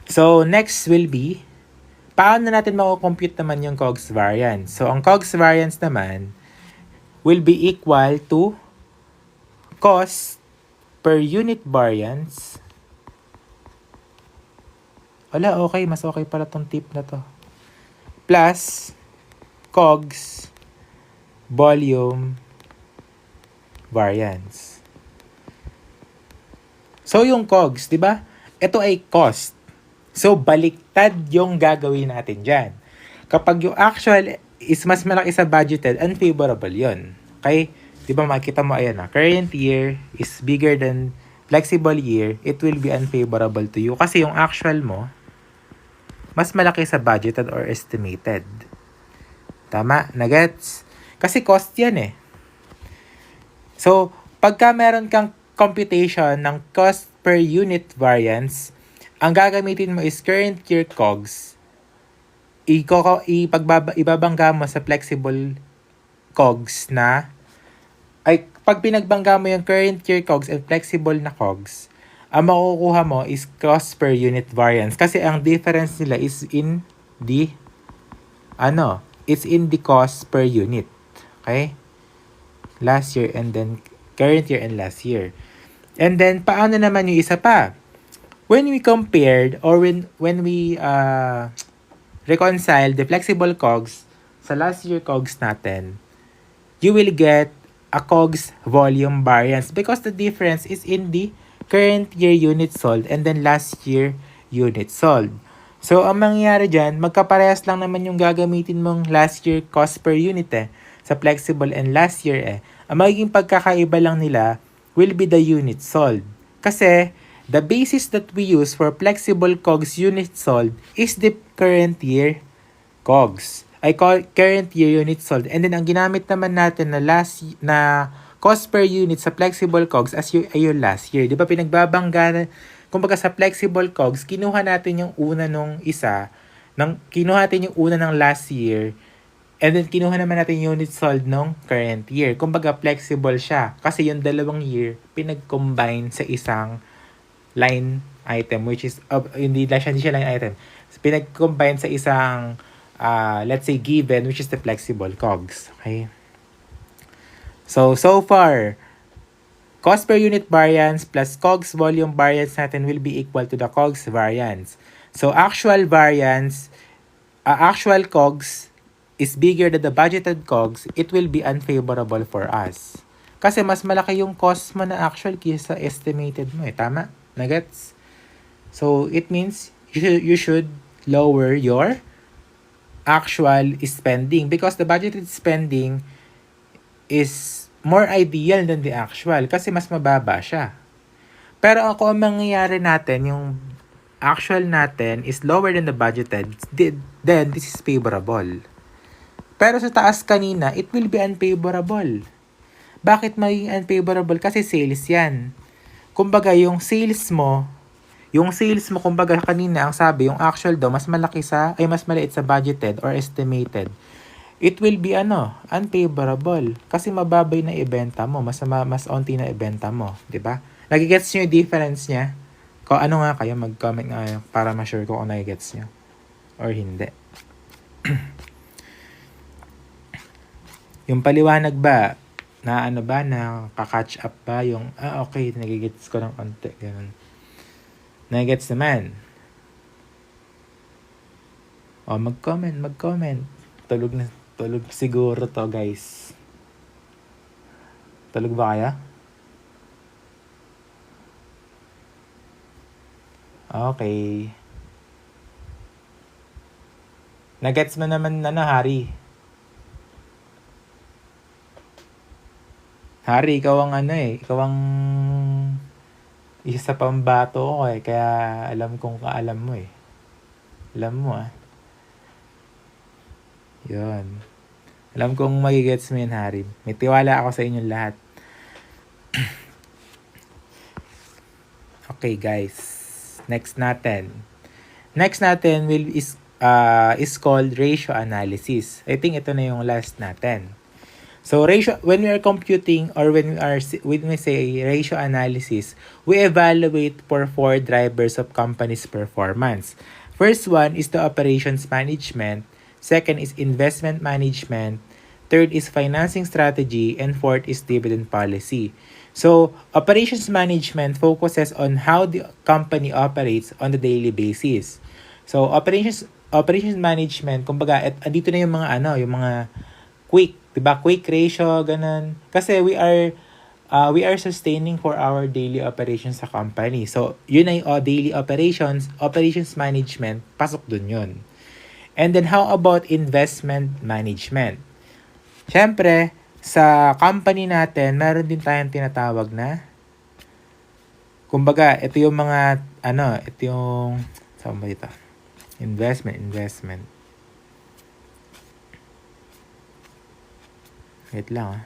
So, next will be, paano natin mako-compute naman yung COGS variance? So, ang COGS variance naman will be equal to cost per unit variance. Wala, okay. Mas okay pala tong tip na to. Plus COGS volume variance. So, yung COGS, di ba? Ito ay cost. So, baliktad yung gagawin natin dyan. Kapag yung actual is mas malaki sa budgeted, unfavorable yun. Okay? Di ba makikita mo, ayan current year is bigger than flexible year, it will be unfavorable to you. Kasi yung actual mo, mas malaki sa budgeted or estimated. Tama? Nagets? Kasi cost yan eh. So, pagka meron kang computation ng cost per unit variance, ang gagamitin mo is current year COGS. Ibabangga mo sa flexible COGS pag pinagbangga mo yung current year COGS and flexible na COGS, ang makukuha mo is cost per unit variance. Kasi ang difference nila is in the it's in the cost per unit. Okay? Last year and then current year and last year. And then, paano naman yung isa pa? When we compared or when we reconcile the flexible COGS sa last year COGS natin, you will get a COGS volume variance because the difference is in the current year unit sold and then last year unit sold. So, ang mangyayari dyan, magkaparehas lang naman yung gagamitin mong last year cost per unit sa flexible and last year Ang magiging pagkakaiba lang nila will be the unit sold. Kasi, the basis that we use for flexible COGS unit sold is the current year COGS. Current year unit sold. And then, ang ginamit naman natin na cost per unit sa flexible COGS ay yung last year. Di ba pinagbabangga, kumbaga sa flexible COGS, kinuha natin yung una ng last year And then, kinuha naman natin unit sold nung current year. Kumbaga, flexible siya. Kasi yung dalawang year, pinag-combine sa isang line item, which is, hindi siya line item. So, pinag-combine sa isang, let's say, given, which is the flexible COGS. Okay? So far, cost per unit variance plus COGS volume variance natin will be equal to the COGS variance. So, actual variance, actual COGS is bigger than the budgeted COGS, it will be unfavorable for us. Kasi mas malaki yung cost mo na actual kaysa estimated mo Tama? Nagets? So, it means you should lower your actual spending because the budgeted spending is more ideal than the actual kasi mas mababa siya. Pero ako ang mangyayari natin, yung actual natin is lower than the budgeted, then this is favorable. Pero sa taas kanina, it will be unfavorable. Bakit maging unfavorable? Kasi sales yan. Kumbaga, yung sales mo, kumbaga kanina, ang sabi, yung actual daw, mas maliit sa budgeted or estimated. It will be unfavorable. Kasi mababay na ibenta mo, mas onti na ibenta mo. Diba? Nagigets nyo yung difference niya? Kung ano nga kayo, mag-comment nga kayo para ma-sure ko kung nagigets nyo. Or hindi. Yung paliwanag ba, na catch up ba yung, okay, nagigets ko ng konti, ganun. Nagigets naman. Mag-comment. Tulog siguro to, guys. Tulog ba kaya? Okay. Nagets mo naman Hari? Hari, ikaw ang ikaw ang isa sa pambato ko kaya alam kong kaalam mo Alam mo Yun. Alam kong magigets mo yun, Hari. May tiwala ako sa inyong lahat. Okay, guys. Next natin is called ratio analysis. I think ito na yung last natin. So when we are computing or when we say ratio analysis, we evaluate for 4 drivers of company's performance. First one is the operations management, second is investment management, third is financing strategy, and fourth is dividend policy. So operations management focuses on how the company operates on the daily basis. So operations management, kumbaga andito na yung mga quick, diba? Quick ratio, ganun. Kasi we are sustaining for our daily operations sa company. So, yun ay daily operations management, pasok dun yun. And then, how about investment management? Siyempre, sa company natin, meron din tayong tinatawag na, kumbaga, ito yung mga, ito yung, saan ba dito? Investment. Wait lang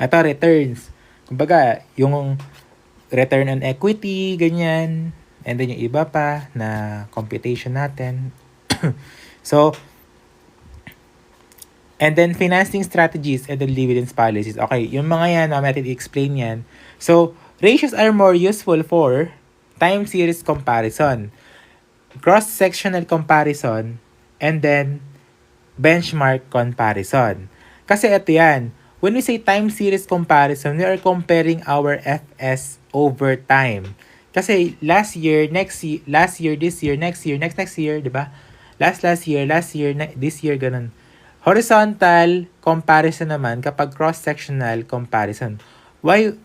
Ito, returns. Kumbaga, yung return on equity, ganyan. And then yung iba pa na computation natin. So, and then financing strategies and then dividends policies. Okay, yung mga yan, natin i-explain yan. So, ratios are more useful for time series comparison, cross-sectional comparison, and then benchmark comparison. Kasi ito yan. When we say time series comparison, we are comparing our FS over time. Kasi last year, this year, next year, di ba? Last year, this year, ganun. Horizontal comparison naman kapag cross-sectional comparison. Why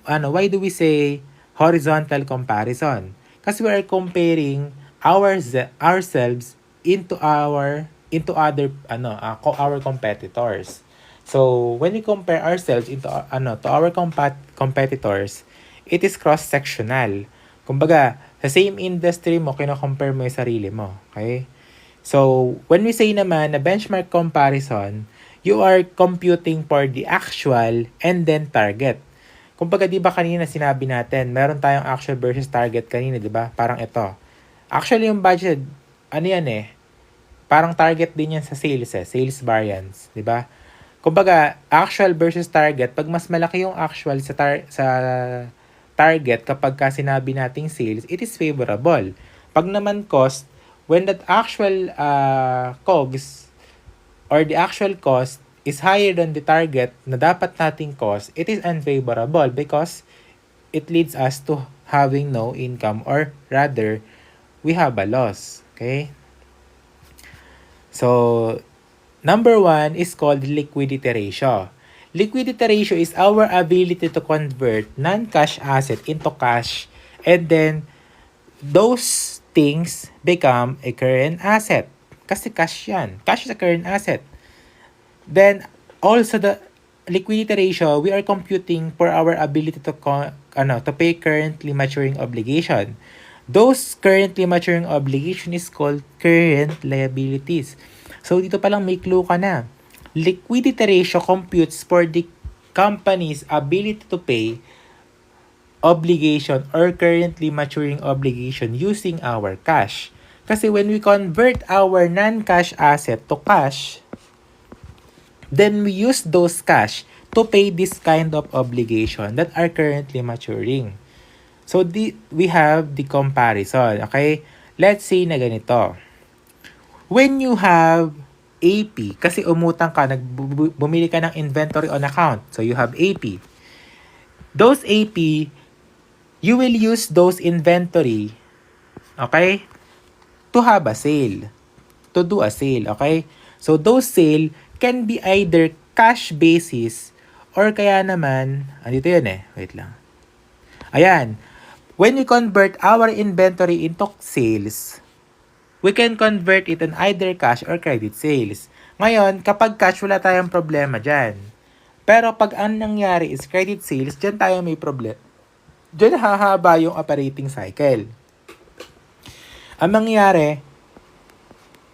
do we say horizontal comparison? Kasi we are comparing ourselves into our competitors. So when we compare ourselves to our competitors, it is cross-sectional. Kumbaga, sa same industry mo, kino-compare mo yung sarili mo. Okay? So, when we say naman na benchmark comparison, you are computing for the actual and then target. Kumbaga, di ba kanina sinabi natin, meron tayong actual versus target kanina, di ba? Parang ito. Actually, yung budget, Parang target din yan sa sales sales variance, di ba? Kumbaga, actual versus target, pag mas malaki yung actual sa target kapag ka sinabi nating sales, it is favorable. Pag naman cost, when that actual COGS or the actual cost is higher than the target na dapat nating cost, it is unfavorable because it leads us to having no income, or rather, we have a loss. Okay? So, number 1 is called liquidity ratio. Liquidity ratio is our ability to convert non-cash asset into cash, and then those things become a current asset. Kasi cash yan. Cash is a current asset. Then, also the liquidity ratio, we are computing for our ability to pay currently maturing obligation. Those currently maturing obligation is called current liabilities. So, dito palang may clue ka na. Liquidity ratio computes for the company's ability to pay obligation or currently maturing obligation using our cash. Kasi when we convert our non-cash asset to cash, then we use those cash to pay this kind of obligation that are currently maturing. So, we have the comparison. Okay? Let's say na ganito. When you have AP, kasi umutang ka, bumili ka ng inventory on account. So, you have AP. Those AP, you will use those inventory, okay, to have a sale. To do a sale, okay? So, those sale can be either cash basis or kaya naman, andito yun wait lang. Ayan. When we convert our inventory into sales, we can convert it in either cash or credit sales. Ngayon, kapag cash, wala tayong problema dyan. Pero pag ang nangyari is credit sales, dyan tayo may problem. Dyan hahaba yung operating cycle. Ang mangyayari,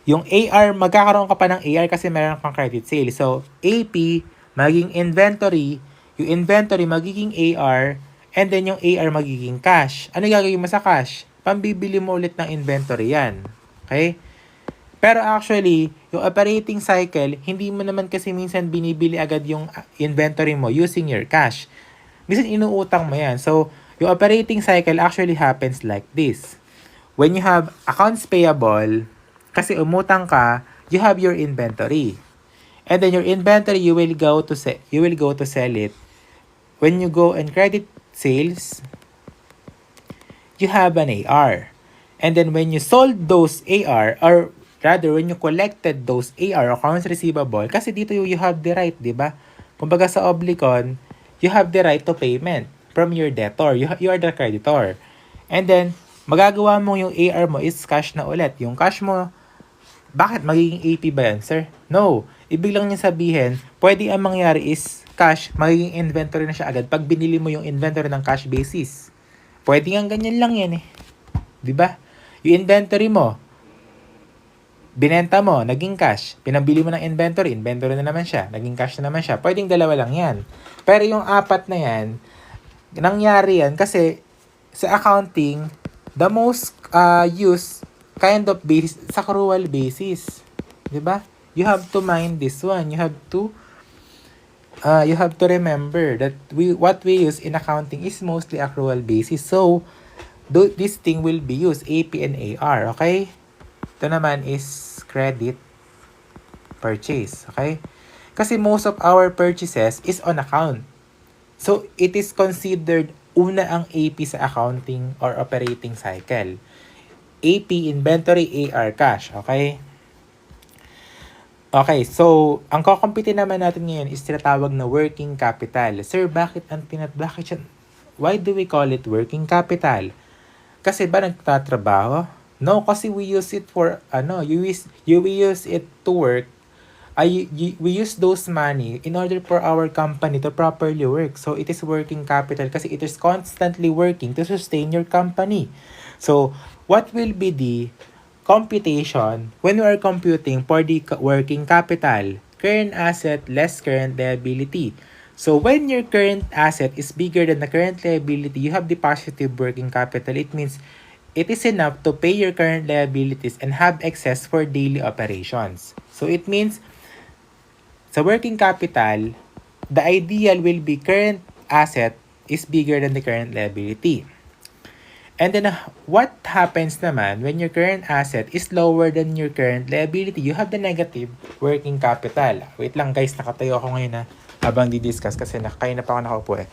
yung AR, magkakaroon ka pa ng AR kasi meron kang credit sales. So, AP, magiging inventory, yung inventory magiging AR, and then yung AR magiging cash. Ano gagawin mo sa cash? Pambibili mo ulit ng inventory yan. Okay? Pero actually, yung operating cycle, hindi mo naman kasi minsan binibili agad yung inventory mo using your cash. Minsan inuutang mo yan. So, yung operating cycle actually happens like this. When you have accounts payable, kasi umutang ka, you have your inventory. And then your inventory, you will go to sell it. When you go and credit sales, you have an AR. And then when you sold those AR, or rather, when you collected those AR, accounts receivable, kasi dito you have the right, di ba? Kumbaga sa oblicon, you have the right to payment from your debtor. You are the creditor. And then, magagawa mo yung AR mo is cash na ulit. Yung cash mo, bakit? Magiging AP ba yan, sir? No. Ibig lang niya sabihin, pwede ang mangyari is cash, magiging inventory na siya agad pag binili mo yung inventory ng cash basis. Pwede nga ganyan lang yan Diba? Yung inventory mo, binenta mo, naging cash. Pinabili mo ng inventory na naman siya. Naging cash na naman siya. Pwedeng dalawa lang yan. Pero yung apat na yan, nangyari yan kasi sa accounting, the most used kind of basis, sa accrual basis. Diba? You have to mind this one. You have to remember that what we use in accounting is mostly accrual basis. So, this thing will be used, AP and AR, okay? Ito naman is credit purchase, okay? Kasi most of our purchases is on account. So, it is considered una ang AP sa accounting or operating cycle. AP, inventory, AR, cash, okay? Okay, so, ang kukumpitin naman natin ngayon is tinatawag na working capital. Sir, bakit siya, why do we call it working capital? Kasi ba nagtatrabaho? No, kasi we use it for, we use it to work. We use those money in order for our company to properly work. So, it is working capital kasi it is constantly working to sustain your company. So, what will be the computation when we are computing for the working capital? Current asset less current liability. So, when your current asset is bigger than the current liability, you have the positive working capital. It means it is enough to pay your current liabilities and have excess for daily operations. So it means, sa working capital, the ideal will be current asset is bigger than the current liability. And then, what happens naman when your current asset is lower than your current liability? You have the negative working capital. Wait lang guys, nakatayo ako ngayon habang di-discuss kasi kaya na pa ako nakaupo eh.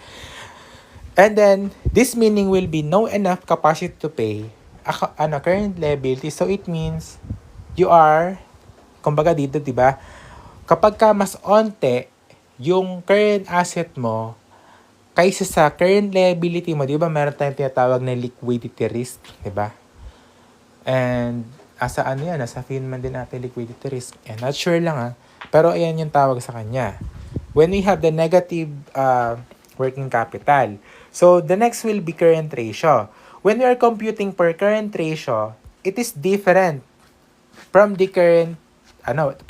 And then, this meaning will be no enough capacity to pay current liability. So, it means you are, kumbaga dito, diba? Kapag ka mas onte yung current asset mo kaysa sa current liability mo, di ba meron tayong tinatawag na liquidity risk, di ba? And asa nasa Finman din natin liquidity risk. Not sure lang pero ayan yung tawag sa kanya. When we have the negative working capital. So the next will be current ratio. When we are computing per current ratio, it is different from the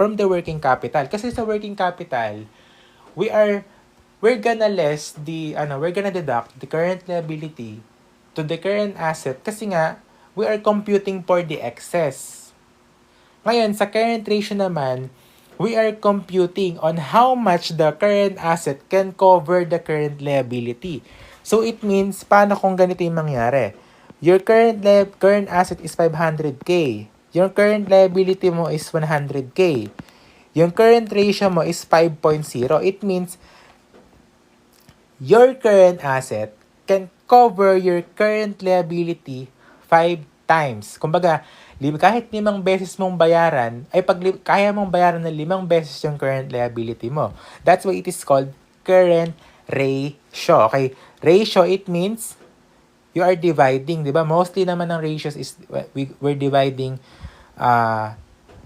from the working capital. Kasi sa working capital, we're gonna deduct the current liability to the current asset kasi nga, we are computing for the excess. Ngayon, sa current ratio naman, we are computing on how much the current asset can cover the current liability. So, it means, paano kung ganito yung mangyari? Your current asset is 500K. Your current liability mo is 100K. Yung current ratio mo is 5.0. It means, your current asset can cover your current liability 5 times. Kumbaga, kahit 5 beses mong bayaran, kaya mong bayaran ng 5 beses yung current liability mo. That's why it is called current ratio. Okay? Ratio, it means you are dividing, di ba? Mostly naman ng ratios is we're dividing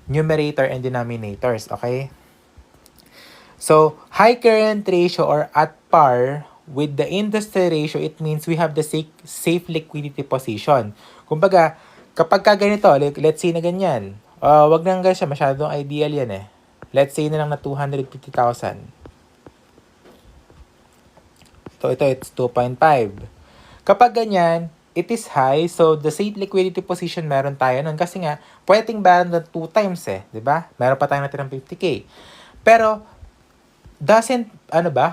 numerator and denominators. Okay? So, high current ratio or at par with the industry ratio, it means we have the safe liquidity position. Kumbaga, kapag ka ganito, let's say na ganyan, wag nang siya, masyadong ideal yan eh. Let's say na lang na 250,000. So, it's 2.5. Kapag ganyan, it is high, so the safe liquidity position meron tayo nun. Kasi nga, pwedeng bayaran na 2 times eh, di ba? Meron pa tayo natin ng 50K. Pero,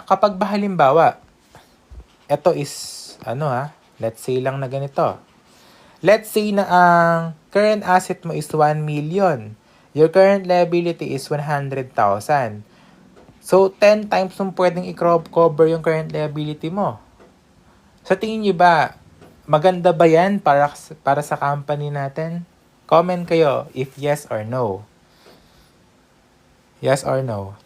kapag halimbawa, ito is, let's say lang na ganito. Let's say na ang current asset mo is 1 million. Your current liability is 100,000. So, 10 times mong pwedeng i-cover yung current liability mo. Sa tingin nyo ba, maganda ba yan para sa company natin? Comment kayo if yes or no. Yes or no?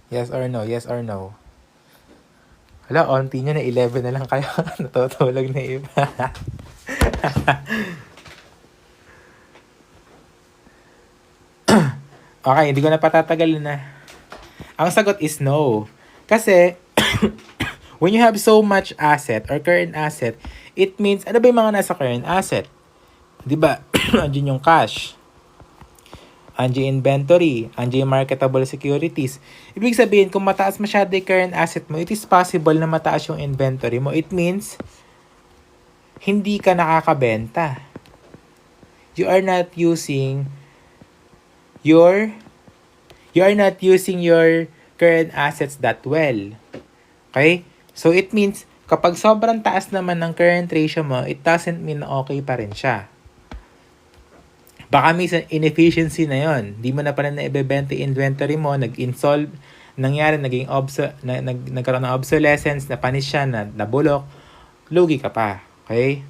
Yes or no? Yes or no? Hala, onti nyo na 11 na lang kayo. Natutulog na iba. Okay, hindi ko na patatagalin na. Ang sagot is no. Kasi, when you have so much asset or current asset, it means, ano ba yung mga nasa current asset? Diba? Andiyan yung cash. Andiyan inventory. Andiyan marketable securities. Ibig sabihin, kung mataas masyado yung current asset mo, it is possible na mataas yung inventory mo. It means, hindi ka nakakabenta. You are not using your current assets that well. Okay? So, it means, kapag sobrang taas naman ng current ratio mo, it doesn't mean okay pa rin siya. Baka may inefficiency na yon. Di mo na pala na-ibebenta inventory mo, nag-insolve, nagkaroon ng obsolescence, napanis siya, nabulok, lugi ka pa. Okay?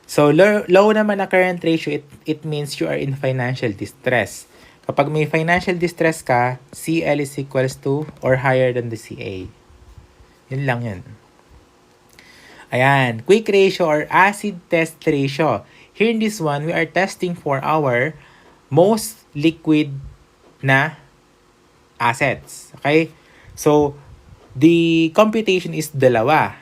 So, low naman na current ratio, it means you are in financial distress. Kapag may financial distress ka, CL is equals to or higher than the CA. Yun lang yun. Ayan. Quick ratio or acid test ratio. Here in this one, we are testing for our most liquid na assets. Okay? So, the computation is dalawa.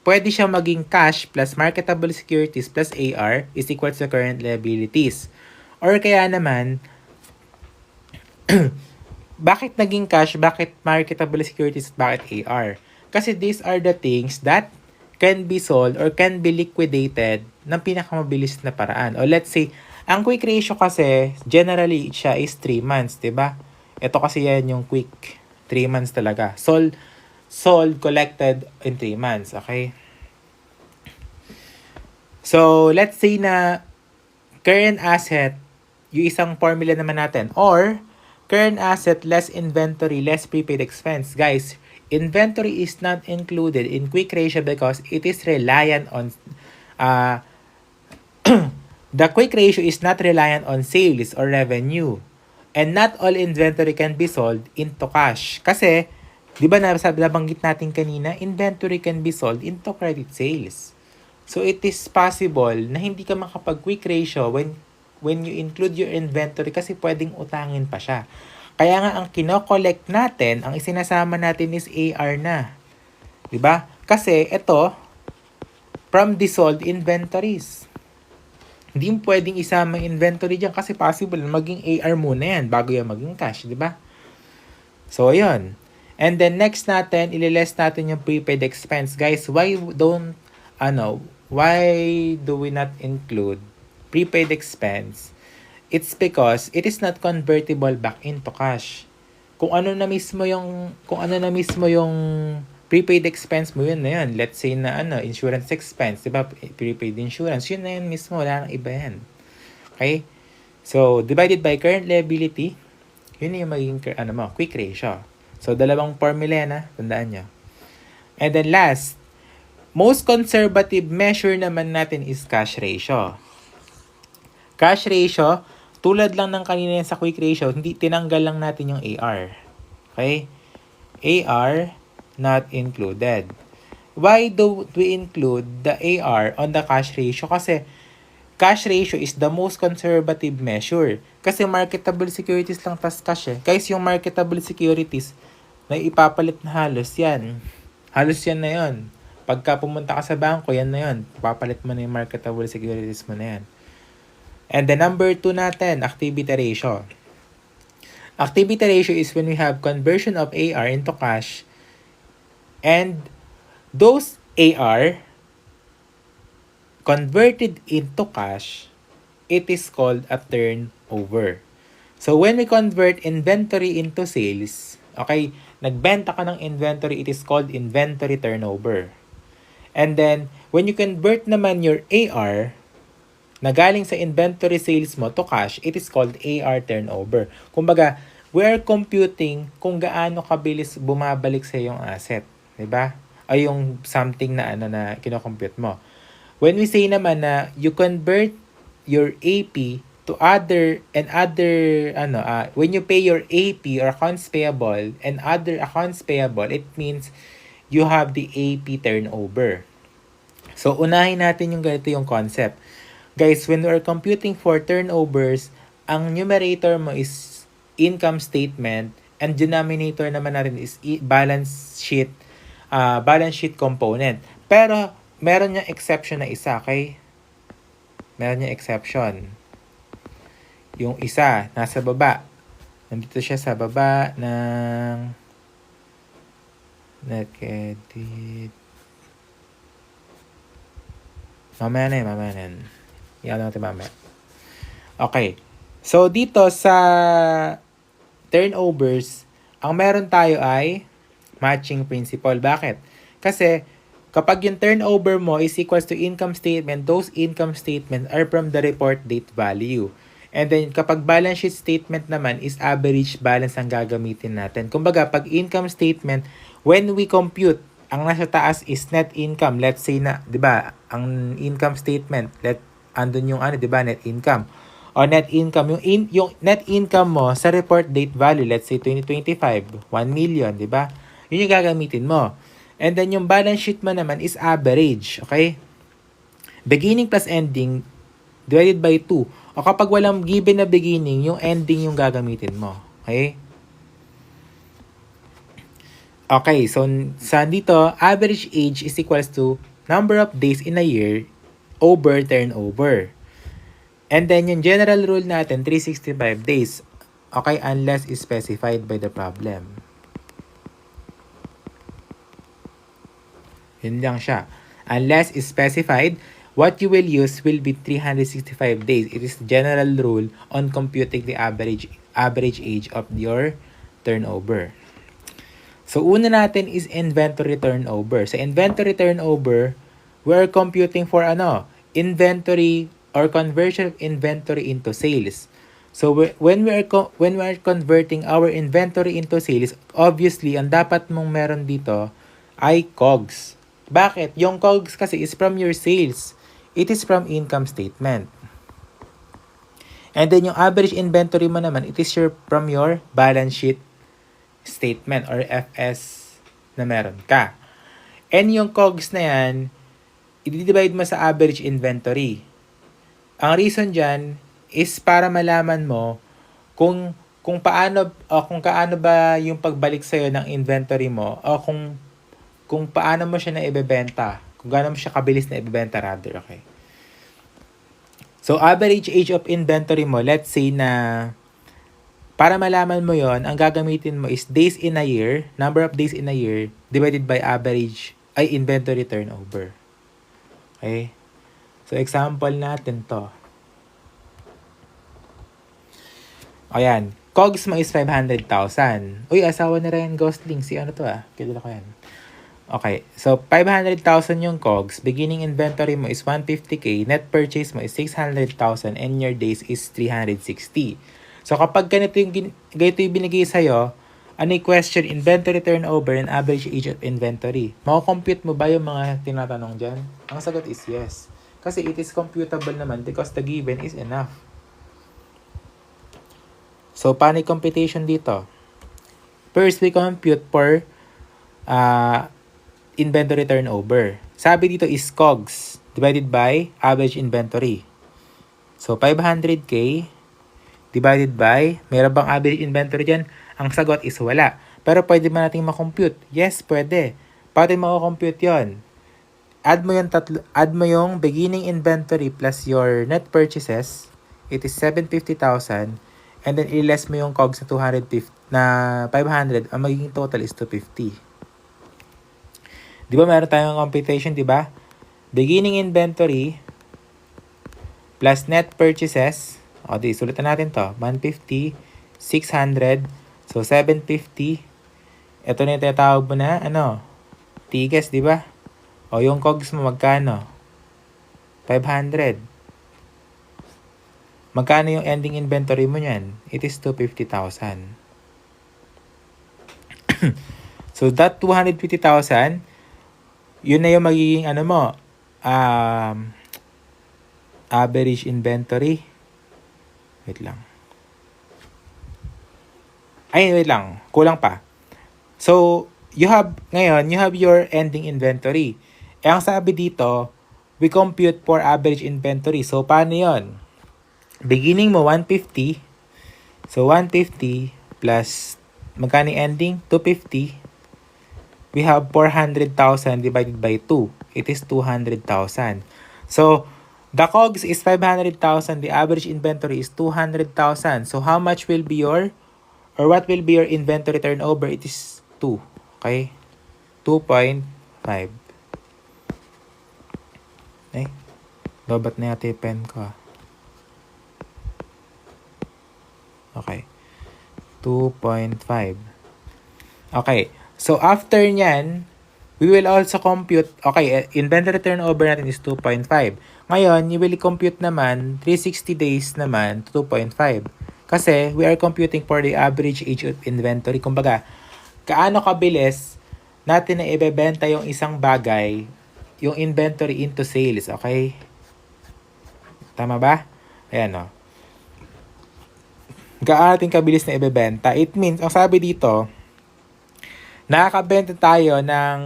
Pwede siya maging cash plus marketable securities plus AR is equal to current liabilities. Or kaya naman, bakit naging cash, bakit marketable securities, bakit AR? Kasi these are the things that can be sold or can be liquidated ng pinakamabilis na paraan. O let's say, ang quick ratio kasi, generally, siya is 3 months, di ba? Ito kasi yan yung quick. 3 months talaga. Sold, collected in 3 months, okay? So, let's say na current asset, yung isang formula naman natin, or current asset less inventory less prepaid expense. Guys, inventory is not included in quick ratio because it is reliant on the quick ratio is not reliant on sales or revenue. And not all inventory can be sold into cash. Kasi, di ba nabanggit natin kanina, inventory can be sold into credit sales. So, it is possible na hindi ka makapag-quick ratio when you include your inventory kasi pwedeng utangin pa siya. Kaya nga, ang kino-collect natin, ang isinasama natin is AR na. Diba? Kasi, ito, from the sold inventories. Hindi mo pwedeng isama inventory dyan kasi possible maging AR muna yan bago yan maging cash. Diba? So, yun. And then, next natin, ililess natin yung prepaid expense. Guys, why do we not include prepaid expense? It's because it is not convertible back into cash. Kung ano na mismo yung prepaid expense mo, yun na yun. Let's say na insurance expense, 'di ba? Prepaid insurance, yun na yun mismo, wala nang iba yan. Okay? So, divided by current liability, yun yung magiging quick ratio. So, dalawang formula yan, tandaan nyo. And then last, most conservative measure naman natin is cash ratio. Cash ratio, tulad lang ng kanina sa quick ratio, hindi tinanggal lang natin yung AR. Okay? AR not included. Why do we include the AR on the cash ratio? Kasi cash ratio is the most conservative measure. Kasi marketable securities lang tas cash . Guys, yung marketable securities na ipapalit na halos yan. Halos yan na yun. Pagka pumunta ka sa bangko, yan na yun. Papalit mo na yung marketable securities mo na yan. And the number 2 natin, activity ratio. Activity ratio is when we have conversion of AR into cash and those AR converted into cash, it is called a turnover. So when we convert inventory into sales, okay, nagbenta ka ng inventory, it is called inventory turnover. And then, when you convert naman your AR na galing sa inventory sales mo to cash, it is called AR turnover. Kumbaga, we are computing kung gaano kabilis bumabalik sa iyong asset. Diba? Ay yung something na na kino-compute mo. When we say naman na you convert your AP to when you pay your AP or accounts payable and other accounts payable, it means you have the AP turnover. So, unahin natin yung ganito yung concept. Guys, when we are computing for turnovers, ang numerator mo is income statement and denominator naman natin is balance sheet component. Pero, meron niyang exception na isa, okay? Meron niyang exception. Yung isa, nasa baba. Nandito siya sa baba ng net credit. Mamaya na yun. Yan natin mamaya. Okay. So, dito sa turnovers, ang meron tayo ay matching principle. Bakit? Kasi, kapag yung turnover mo is equals to income statement, those income statements are from the report date value. And then, kapag balance sheet statement naman is average balance ang gagamitin natin. Kumbaga, pag income statement, when we compute, ang nasa taas is net income. Let's say na, di ba, ang income statement, andun yung di ba, net income. O net income, yung net income mo sa report date value, let's say 2025, 1 million, di ba? Yun yung gagamitin mo. And then yung balance sheet mo naman is average, okay? Beginning plus ending divided by 2. O kapag walang given na beginning, yung ending yung gagamitin mo, okay? Okay, so sa dito, average age is equals to number of days in a year over turnover. And then yung general rule natin, 365 days. Okay, unless specified by the problem. Yun lang siya. Unless specified, what you will use will be 365 days. It is the general rule on computing the average age of your turnover. So, una natin is inventory turnover. Sa inventory turnover, we're computing for inventory or conversion of inventory into sales. So, when we are converting our inventory into sales, obviously, ang dapat mong meron dito ay COGS. Bakit? Yung COGS kasi is from your sales. It is from income statement. And then yung average inventory mo naman, it is from your balance sheet statement or FS na meron ka. And yung COGS na yan, i-divide mo sa average inventory. Ang reason dyan is para malaman mo kung paano ba yung pagbalik sa'yo ng inventory mo o kung paano mo siya na ibebenta. Kung gaano mo siya kabilis na ibebenta rather, okay? So, average age of inventory mo, let's say na para malaman mo yon, ang gagamitin mo is days in a year, number of days in a year, divided by inventory turnover. Okay? So, example natin to. Ayan. COGS mo is 500,000. Uy, asawa ni Ryan Gosling. Si ano to kilala ko yan. Okay. So, 500,000 yung COGS. Beginning inventory mo is 150K. Net purchase mo is 600,000. And your days is 360. So, kapag ganito yung binigay sa'yo, ano yung question? Inventory turnover and average age of inventory. Makakompute mo ba yung mga tinatanong dyan? Ang sagot is yes. Kasi it is computable naman because the given is enough. So, paano yung computation dito? First, we compute for inventory turnover. Sabi dito is COGS divided by average inventory. So, 500K divided by, meron bang average inventory dyan? Ang sagot is wala. Pero pwede ba natin makompute? Yes, pwede. Paano makakompute yon? Add mo yung beginning inventory plus your net purchases. It is 750,000. And then, i-less mo yung COGS na 500. Ang magiging total is 250. Di ba meron tayong computation, di ba? Beginning inventory plus net purchases. O, sulitan natin to. 150, 600. So, 750. Ito na yung tinatawag mo na, tigas, di ba? O, yung COGS mo magkano? 500. Magkano yung ending inventory mo niyan? It is 250,000. So, that 250,000, yun na yung magiging average inventory. Wait lang. Kulang pa. So, you have your ending inventory. Ang sabi dito, we compute for average inventory. So, paano yon? Beginning mo, 150. So, 150 plus, magkano ending? 250. We have 400,000 divided by 2. It is 200,000. So, the COGS is 500,000. The average inventory is 200,000. So, how much will be what will be your inventory turnover? It is 2. Okay? 2.5. Okay? Lobat na yata yung pen ko. Okay. 2.5. Okay. So, after nyan, we will also compute, inventory turnover natin is 2.5. Ngayon, you will compute naman, 360 days naman, 2.5. Kasi, we are computing for the average age of inventory. Kumbaga, kaano kabilis natin na ibebenta yung isang bagay, yung inventory into sales, okay? Tama ba? Ayan, gaano natin kabilis na ibebenta. It means, ang sabi dito, nakakabenta tayo ng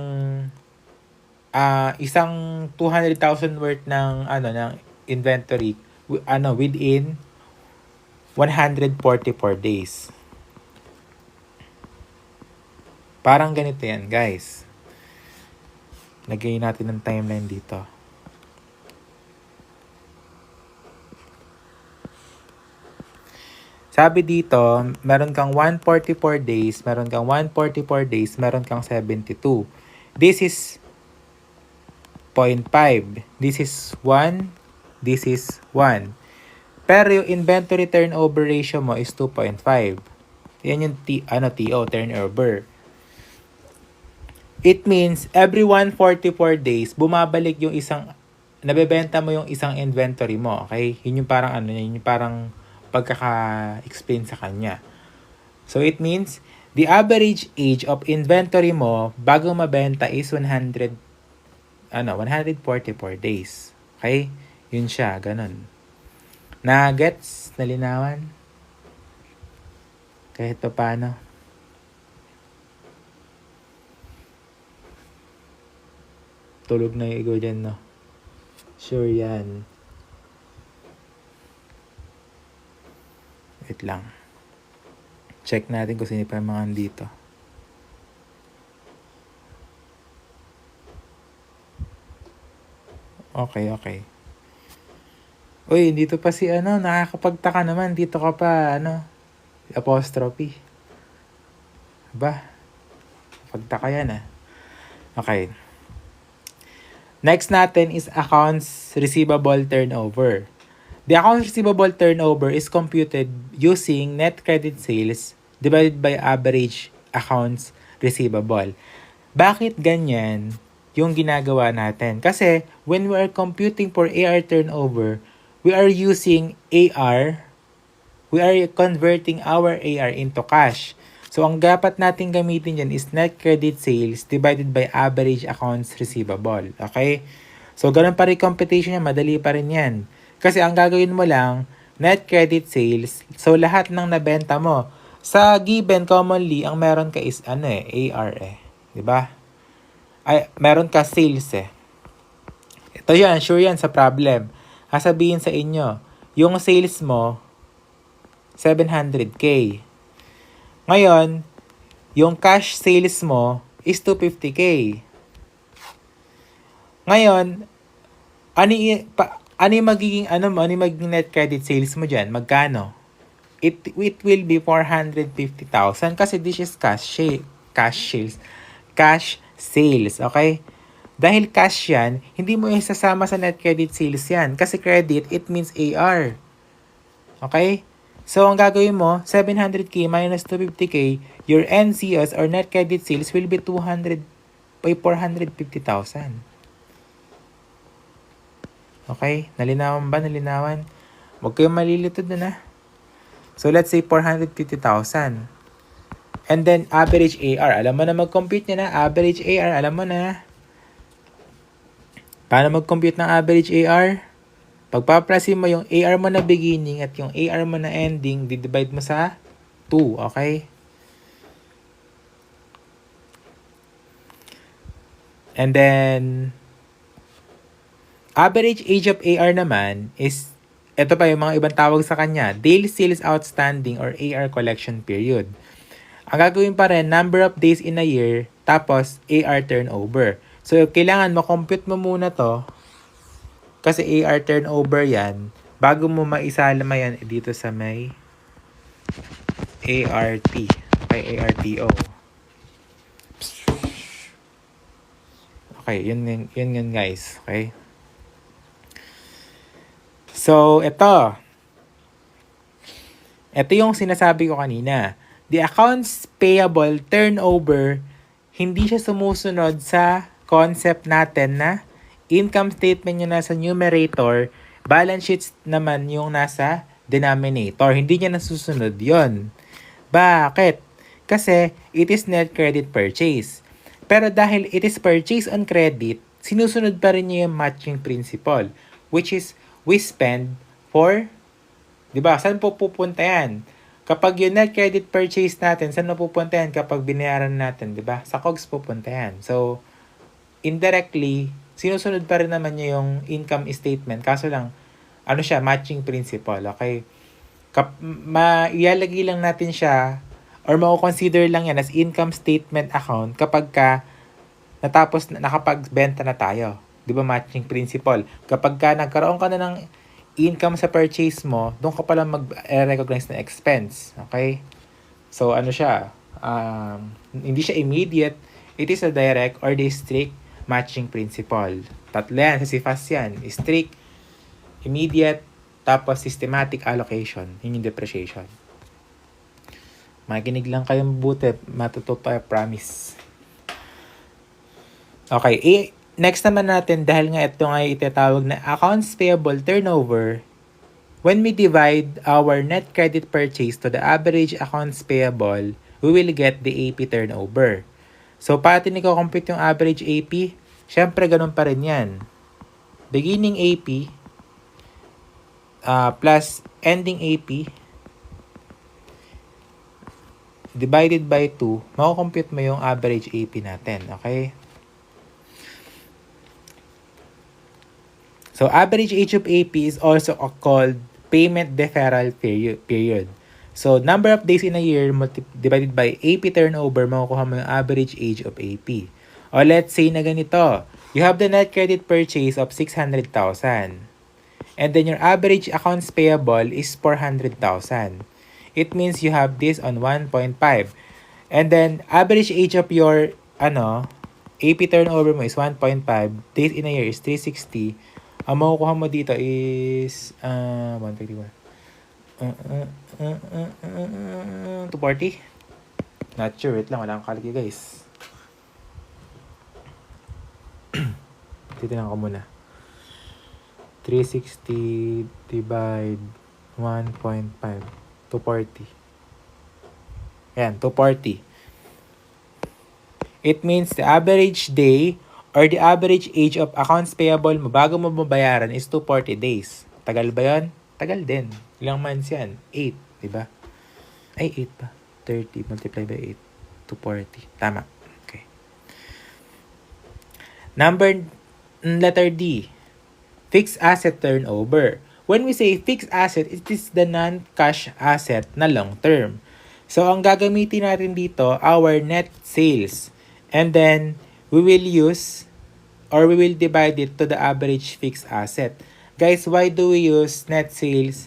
isang 200,000 worth ng inventory within 144 days. Parang ganito yan, guys. Lagay natin ng timeline dito. Sabi dito, meron kang 144 days, meron kang 144 days, meron kang 72. This is 0.5. This is 1. This is 1. Pero yung inventory turnover ratio mo is 2.5. Yan yung TO, turnover. It means every 144 days, bumabalik yung nabebenta mo yung isang inventory mo. Okay? Yun yung parang yun yung parang pagkaka-explain sa kanya. So it means, the average age of inventory mo bago mabenta is 144 days. Okay? Yun siya, ganun. Na-gets? Nalinawan? Kahit pa paano. Tulog na yung ego dyan, no? Sure yan. Wait lang. Check natin kung sino pa yung mga dito. Okay. Uy, dito pa si nakakapagtaka naman. Dito ka pa, apostrophe. Ba? Pagtaka yan, Okay. Next natin is accounts receivable turnover. The accounts receivable turnover is computed using net credit sales divided by average accounts receivable. Bakit ganyan yung ginagawa natin? Kasi when we are computing for AR turnover, we are using AR, we are converting our AR into cash. So, ang dapat natin gamitin dyan is net credit sales divided by average accounts receivable. Okay? So, ganun pa rin computation niya. Madali pa rin yan. Kasi ang gagawin mo lang, net credit sales. So, lahat ng nabenta mo. Sa given, commonly, ang meron ka is AR Diba? Ay, meron ka sales Ito yan, sure yan sa problem. Sasabihin sa inyo, yung sales mo, 700K. Ngayon, yung cash sales mo is 250K. Ngayon, ano yung magiging net credit sales mo dyan? Magkano? It will be 450,000 kasi this is cash sales, okay? Dahil cash yan, hindi mo isasama sa net credit sales yan. Kasi credit, it means AR. Okay? So, ang gagawin mo, 700K minus 250K, your NCS or net credit sales will be 450,000. Okay? Nalinawan ba? Nalinawan? Huwag kayong malilitod na. So, let's say 450,000. And then, average AR. Alam mo na mag-compute niya na. Average AR, alam mo na. Paano mag-compute ng average AR? Pagpaplasin mo yung AR mo na beginning at yung AR mo na ending, divide mo sa 2, okay? And then, average age of AR naman is, ito pa yung mga ibang tawag sa kanya, daily sales outstanding or AR collection period. Ang gagawin pa rin, number of days in a year, tapos AR turnover. So, kailangan makompute mo muna to, kasi AR turnover yan, bago mo maisalama yan dito sa may ART. Okay, ARTO. Okay, yun guys. Okay. So, ito yung sinasabi ko kanina. The accounts payable turnover, hindi siya sumusunod sa concept natin na income statement yung nasa numerator, balance sheets naman yung nasa denominator. Hindi niya nasusunod yon. Bakit? Kasi it is net credit purchase. Pero dahil it is purchase on credit, sinusunod pa rin niya yung matching principle, which is we spend for, di ba? Saan po pupunta yan? Kapag yung net credit purchase natin, saan pupunta yan? Kapag binayaran natin, di ba? Sa COGS pupunta yan. So, indirectly, sinusunod pa rin naman niya yung income statement. Kaso lang, matching principle, okay? Ilalagay lang natin siya or mako-consider lang yan as income statement account kapag nakapagbenta na tayo. Di ba matching principle? Kapag nagkaroon ka na ng income sa purchase mo, doon ka pala mag-recognize na expense. Okay? So, ano siya? Hindi siya immediate. It is a direct or the strict matching principle. Tatlo yan. Sa CFAS yan. Strict, immediate, tapos systematic allocation. Yun yung depreciation. Makinig lang kayong mabuti. Matututo tayo, promise. Okay. Next naman natin, dahil nga ito nga itatawag na accounts payable turnover, when we divide our net credit purchase to the average accounts payable, we will get the AP turnover. So, pati niko-compute yung average AP, syempre ganun pa rin yan. Beginning AP plus ending AP divided by 2, mako-compute mo yung average AP natin. Okay? So, average age of AP is also called payment deferral period. So, number of days in a year divided by AP turnover, makukuha mo yung average age of AP. O let's say na ganito, you have the net credit purchase of 600,000. And then your average accounts payable is 400,000. It means you have this on 1.5. And then, average age of your AP turnover mo is 1.5. Days in a year is 360. Ang makukuha mo dito is 131. 240? Not sure. Wait lang. Wala akong kalki, guys. Titignan ko muna. 360 divide 1.5. 240. Ayan, 240. It means the average day or the average age of accounts payable mo bago mo mabayaran is 240 days. Tagal ba yan? Tagal din. Ilang months yan? 8, diba? Ay, 8 pa. 30 multiply by 8. 240. Tama. Okay. Letter D. Fixed asset turnover. When we say fixed asset, it is the non-cash asset na long term. So, ang gagamitin natin dito, our net sales. And then, we will divide it to the average fixed asset. Guys, why do we use net sales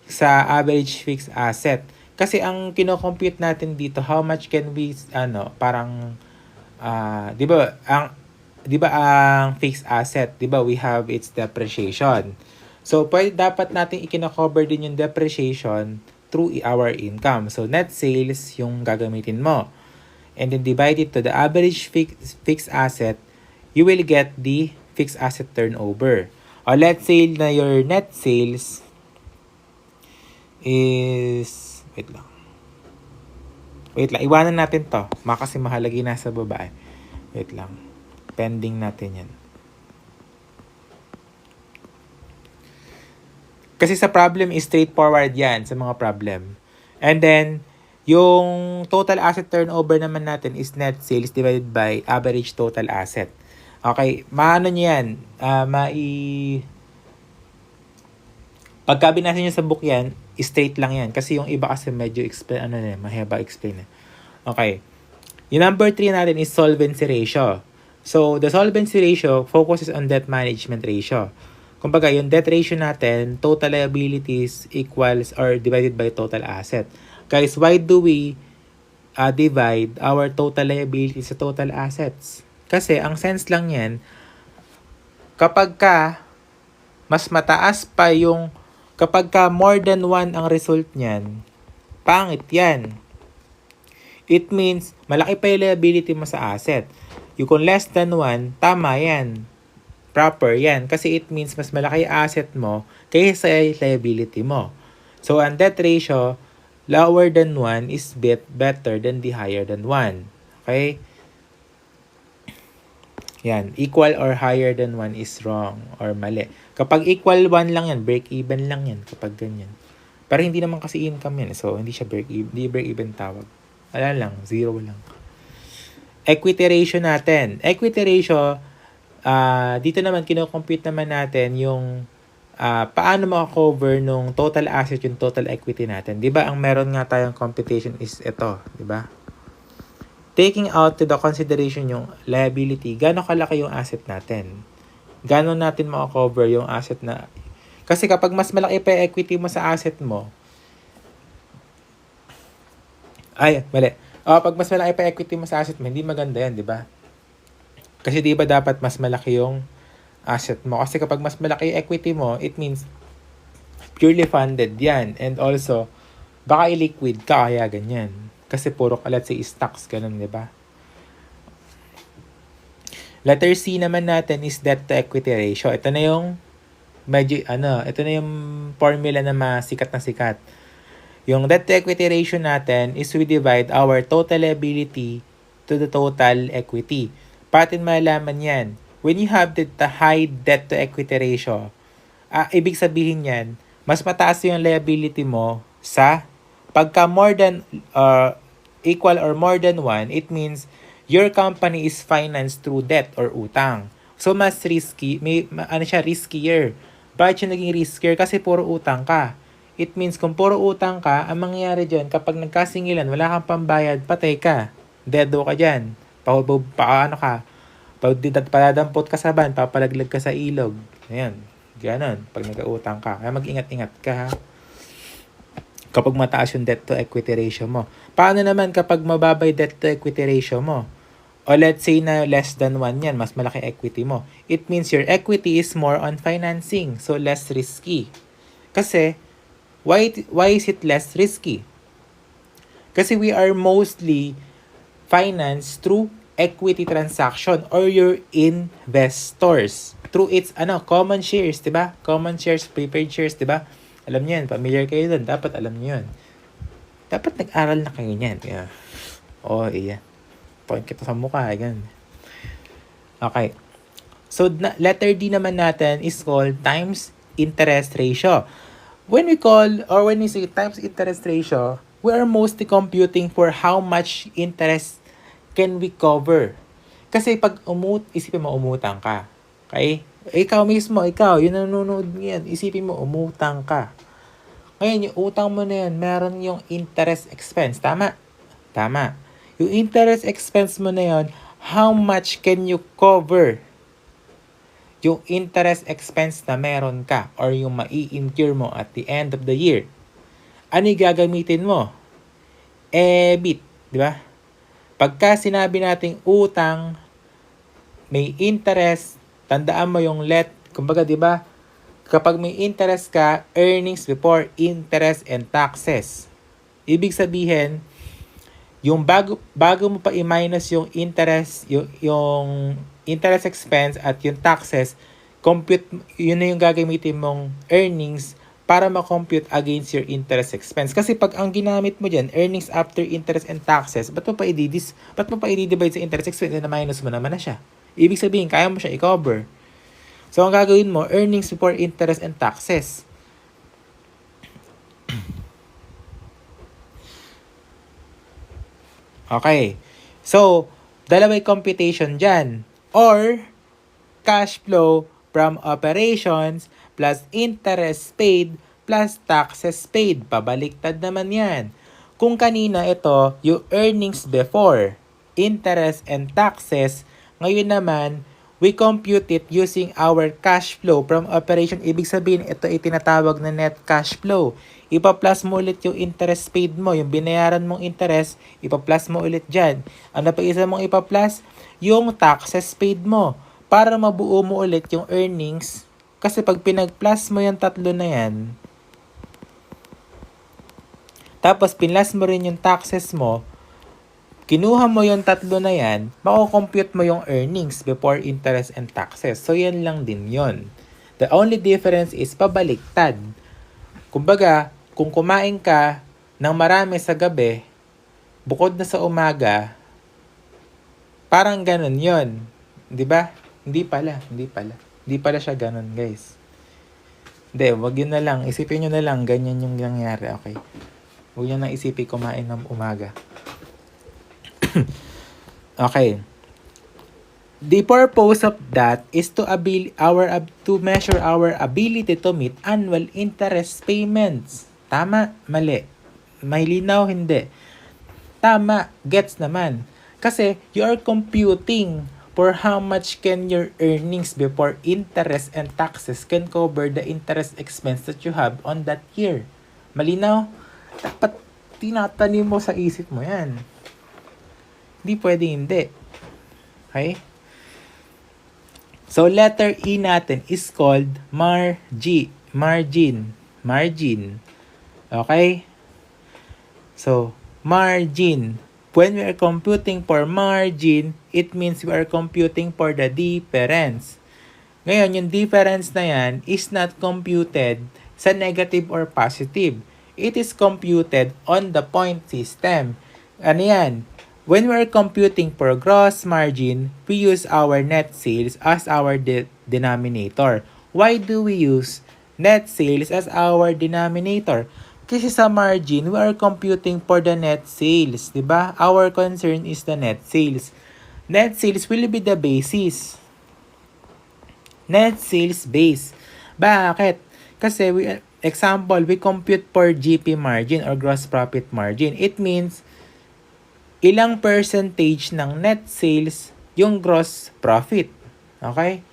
sa average fixed asset? Kasi ang kino-compute natin dito, how much can we, di ba ang fixed asset, di ba we have its depreciation. So, dapat natin ikino-cover din yung depreciation through our income. So, net sales yung gagamitin mo. And then divide it to the average fixed asset, you will get the fixed asset turnover. Or let's say na your net sales is... Wait lang. Iwanan natin to. Kasi mahalagi nasa baba. Wait lang. Pending natin yan. Kasi sa problem is straightforward yan sa mga problem. And then, yung total asset turnover naman natin is net sales divided by average total asset. Okay, maano niya yan? Pagka binasa niyo sa book yan, straight lang yan. Kasi yung iba kasi medyo mahaba explain. Okay. Yung number 3 natin is solvency ratio. So, the solvency ratio focuses on debt management ratio. Kumbaga, yung debt ratio natin, total liabilities equals or divided by total asset. Guys, why do we divide our total liabilities sa total assets? Kasi, ang sense lang yan, kapag mas mataas pa kapag more than 1 ang result niyan, pangit yan. It means, malaki pa yung liability mo sa asset. Kung less than 1, tama yan. Proper yan. Kasi it means, mas malaki yung asset mo kaysa liability mo. So, ang debt ratio, lower than 1 is better than the higher than 1. Okay? Yan. Equal or higher than 1 is wrong or mali. Kapag equal 1 lang yan, break-even lang yan kapag ganyan. Pero hindi naman kasi income yan. So, hindi siya break-even. Hindi break-even tawag. Wala lang. 0 lang. Equity ratio natin. Equity ratio, dito naman, kinocompute naman natin yung paano maka-cover nung total asset yung total equity natin. Diba, ang meron nga tayong computation is ito. Diba? Taking out to the consideration yung liability, gano'ng kalaki yung asset natin? Gano'n natin maka-cover yung asset na... Kasi kapag mas malaki pa yung equity mo sa asset mo, pag mas malaki pa equity mo sa asset mo, hindi maganda yan, di ba? Kasi di ba dapat mas malaki yung asset mo? Kasi kapag mas malaki yung equity mo, it means purely funded yan. And also, baka illiquid ka, kaya ganyan. Kasi puro let's say stocks, ganun, di ba? Letter C naman natin is debt to equity ratio. Ito na yung ito na yung formula na sikat na sikat. Yung debt to equity ratio natin is we divide our total liability to the total equity. Patin malaman yan. When you have the high debt to equity ratio, ibig sabihin yan, mas mataas yung liability mo sa pagka more than equal or more than 1, it means your company is financed through debt or utang. So mas risky, riskier. Bakit siya naging riskier? Kasi puro utang ka. It means kung puro utang ka, ang mangyayari dyan, kapag nagkasingilan, wala kang pambayad, patay ka. Dedo ka dyan. Padadampot ka sa van, papalaglag ka sa ilog. Ayan. Ganon. Pag nag-utang ka. Kaya mag-ingat-ingat ka, ha? Kapag mataas yung debt to equity ratio mo. Paano naman kapag mababa yung debt to equity ratio mo? O let's say na less than 1 yan, mas malaki equity mo. It means your equity is more on financing, so less risky. Kasi, why is it less risky? Kasi we are mostly financed through equity transaction or your investors. Through its common shares, 'di ba? Common shares, prepaid shares, 'di ba? Alam niyo 'yan, familiar kayo doon, dapat alam niyo 'yan. Dapat nag-aral na kayo niyan. Yeah. Iya. Point kita sa mukha, ganun. Okay. So, letter D naman natin is called times interest ratio. When we say times interest ratio, we are mostly computing for how much interest can we cover. Kasi pag isipin mo umutang ka. Okay? Ikaw, yun ang nanonood niyan. Isipin mo, umutang ka. Ngayon, yung utang mo na yan, meron yung interest expense. Tama? Tama. Yung interest expense mo na yan, how much can you cover yung interest expense na meron ka or yung mai-incur mo at the end of the year? Ano yung gagamitin mo? EBIT, di ba? Pagka sinabi nating utang, may interest, tandaan mo yung kumbaga, di ba? Kapag may interest ka, earnings before interest and taxes. Ibig sabihin, yung bago mo pa i-minus yung interest, yung interest expense at yung taxes, yun na yung gagamitin mong earnings para ma-compute against your interest expense. Kasi pag ang ginamit mo dyan, earnings after interest and taxes, ba't mo pa i-divide sa interest expense na minus mo naman na siya? Ibig sabihin, kaya mo siya i-cover. So, ang gagawin mo, earnings before interest and taxes. Okay. So, dalaway computation dyan. Or, cash flow from operations plus interest paid plus taxes paid. Pabaliktad naman yan. Kung kanina ito, yung earnings before interest and taxes, ngayon naman, we compute it using our cash flow from operation. Ibig sabihin, ito ay tinatawag na net cash flow. Ipa-plus mo ulit yung interest paid mo, yung binayaran mong interest, ipa-plus mo ulit dyan. Ano pa isa mong ipa-plus? Yung taxes paid mo. Para mabuo mo ulit yung earnings. Kasi pag pinag-plus mo yung tatlo na yan, tapos pinlas mo rin yung taxes mo, kinuha mo yung tatlo na yan, mako-compute mo yung earnings before interest and taxes. So, yan lang din yon. The only difference is pabaliktad. Kumbaga, kung kumain ka ng marami sa gabi, bukod na sa umaga, parang ganun yon. Di ba? Hindi pala siya ganun, guys. Hindi, wag yun na lang. Isipin nyo na lang, ganyan yung nangyari, okay? Huwag nyo na isipin kumain ng umaga. Okay. The purpose of that is to measure our ability to meet annual interest payments. Tama? Mali? May linaw? Hindi. Tama. Gets naman. Kasi you are computing for how much can your earnings before interest and taxes can cover the interest expense that you have on that year. Malinaw? Dapat tinatanim mo sa isip mo yan. Hindi pwede hindi. Okay? So, letter E natin is called margin. Okay? So, margin. When we are computing for margin, it means we are computing for the difference. Ngayon, yung difference na yan is not computed sa negative or positive. It is computed on the point system. Ano yan? When we are computing for gross margin, we use our net sales as our denominator. Why do we use net sales as our denominator? Kasi sa margin, we are computing for the net sales, di ba? Our concern is the net sales. Net sales will be the basis. Net sales base. Bakit? Kasi, example, we compute for GP margin or gross profit margin. It means, ilang percentage ng net sales yung gross profit. Okay?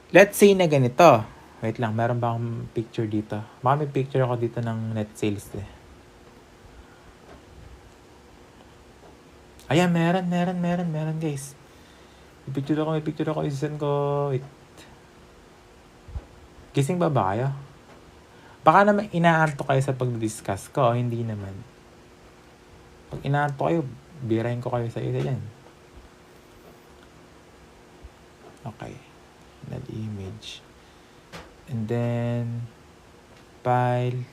Let's say na ganito. Wait lang, meron ba akong picture dito? Baka may picture ako dito ng net sales eh. Ayan, meron guys. May picture ako, isend ko. Wait. Gising ba kayo? Baka naman inaanto kayo sa pag-discuss ko, hindi naman. Pag inaanto kayo, birahin ko kayo sa isa yan. Okay. That image. And then, file.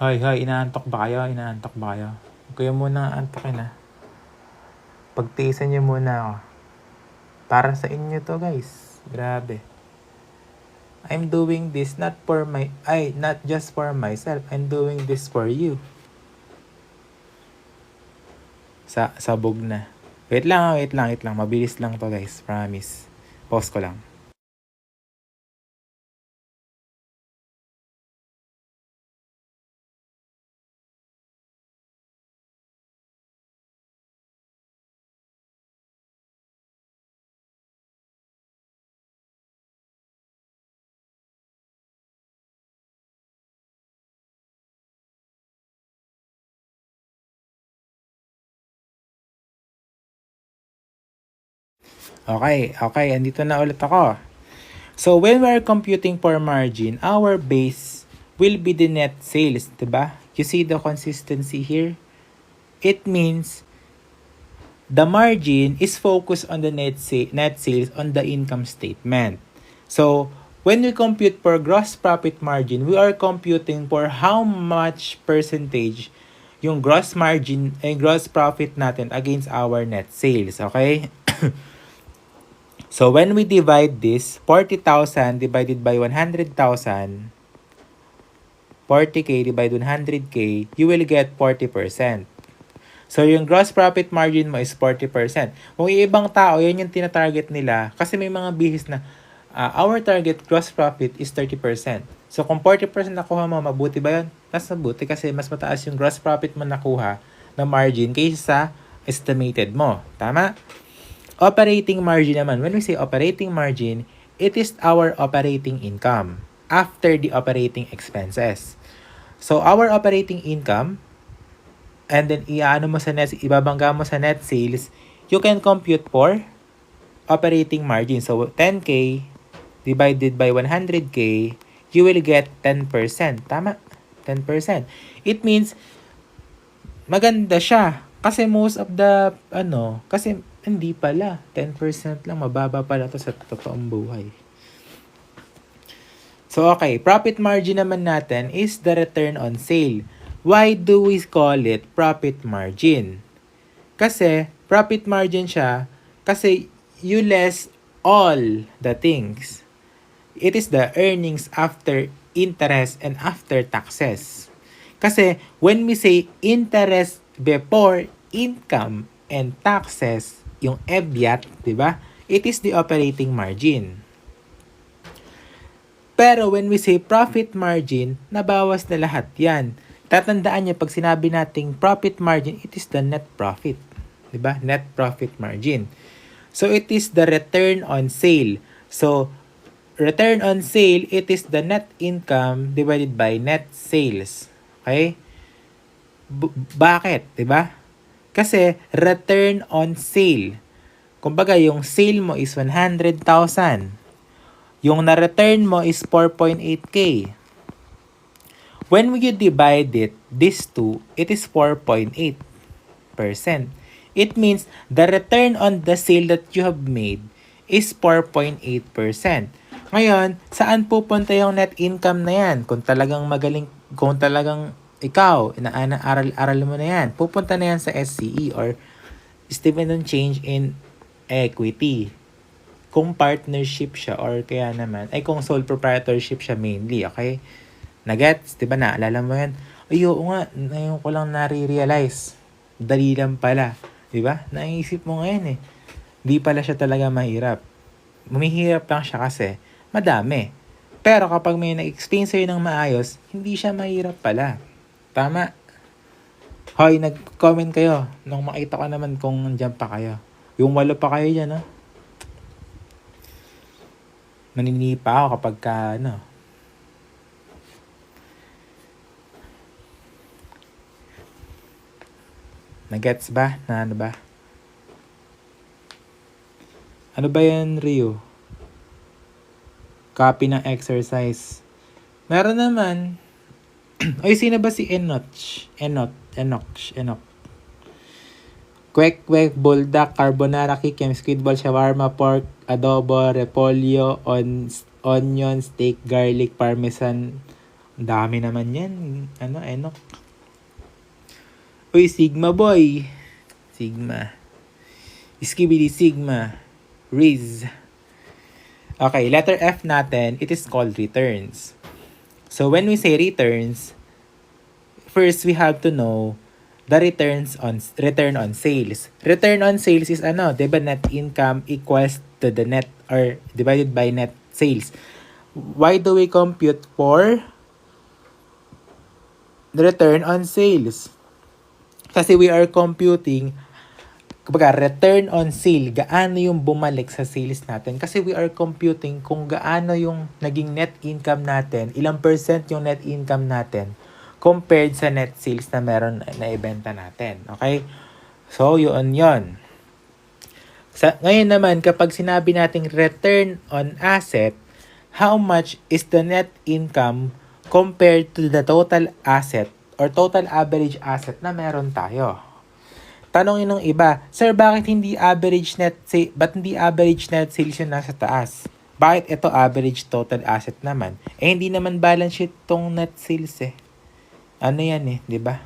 Hoy, inaantok ba kayo? Huwag kayo muna antokin ha. Pagtiisan nyo muna ako. Para sa inyo to guys. Grabe. I'm doing this not just for myself. I'm doing this for you. Sabog na. Wait lang. Mabilis lang to guys. Promise. Pause ko lang. Okay. Andito na ulit ako. So, when we are computing for margin, our base will be the net sales, diba? You see the consistency here? It means the margin is focused on the net sales on the income statement. So, when we compute for gross profit margin, we are computing for how much percentage yung gross margin and gross profit natin against our net sales, okay? So, when we divide this, 40,000 divided by 100,000, 40K divided by 100K, you will get 40%. So, yung gross profit margin mo is 40%. Kung ibang tao, yan yung tinatarget nila. Kasi may mga business na, our target gross profit is 30%. So, kung 40% nakuha mo, mabuti ba yun? Mas mabuti kasi mas mataas yung gross profit mo nakuha na margin kaysa sa estimated mo. Tama? Operating margin naman, when we say operating margin, it is our operating income after the operating expenses. So, our operating income, and then ibabangga mo sa net sales, you can compute for operating margin. So, 10K divided by 100K, you will get 10%. Tama? 10%. It means, maganda siya. Kasi most of the, kasi hindi pala. 10% lang. Mababa pala to sa totoong buhay. So, okay. Profit margin naman natin is the return on sale. Why do we call it profit margin? Kasi, profit margin siya kasi you less all the things. It is the earnings after interest and after taxes. Kasi, when we say interest before income and taxes, yung EBIT, di ba? It is the operating margin. Pero when we say profit margin, nabawas na lahat yan. Tatandaan niyo, pag sinabi nating profit margin, it is the net profit. 'di ba? Net profit margin. So it is the return on sale. So return on sale, it is the net income divided by net sales. Okay? Bakit, 'di ba? Kasi return on sale. Kumbaga, yung sale mo is 100,000. Yung na-return mo is 4.8K. When you divide it, these two, it is 4.8%. It means the return on the sale that you have made is 4.8%. Ngayon, saan pupunta yung net income na yan? Kung talagang magaling, kung talagang ikaw, aral mo na yan, pupunta na yan sa SCE or dividend change in equity. Kung partnership siya or kaya naman, ay kung sole proprietorship siya mainly, okay? Nagets? Diba naalala mo yan? Ay, oo nga, ngayon ko lang nare-realize. Dali lang pala. Diba? Naisip mo ngayon eh. Di pala siya talaga mahirap. Mahirap lang siya kasi madami. Pero kapag may na-explain sa'yo ng maayos, hindi siya mahirap pala. Tama? Hoy, nag-comment kayo nung makita ko naman kung nandiyan pa kayo. Yung 8 pa kayo dyan, no? Naninipa ako kapag Nagets ba? Na ano ba? Ano ba yan, Rio? Copy ng exercise. Meron naman. Ay, sino ba si Enoch. Kwek, buldak, carbonara, kikim, squidball, shawarma, pork, adobo, repolyo, onion, steak, garlic, parmesan. Ang dami naman yan. Enoch. Uy, Sigma boy. Sigma. Skibidi Sigma. Riz. Okay, letter F natin, it is called returns. So when we say returns, first we have to know the return on sales. Return on sales is diba net income equals to the net or divided by net sales. Why do we compute for the return on sales? Kasi we are computing return on sale, gaano yung bumalik sa sales natin. Kasi we are computing kung gaano yung naging net income natin, ilang percent yung net income natin compared sa net sales na meron na ibenta natin. Okay? So, yun. Ngayon naman, kapag sinabi nating return on asset, how much is the net income compared to the total asset or total average asset na meron tayo? Tanongin ng iba, Sir, bakit hindi average net sales yung nasa taas? Bakit ito average total asset naman? Hindi naman balance sheet tong net sales eh. Ano yan eh, di ba?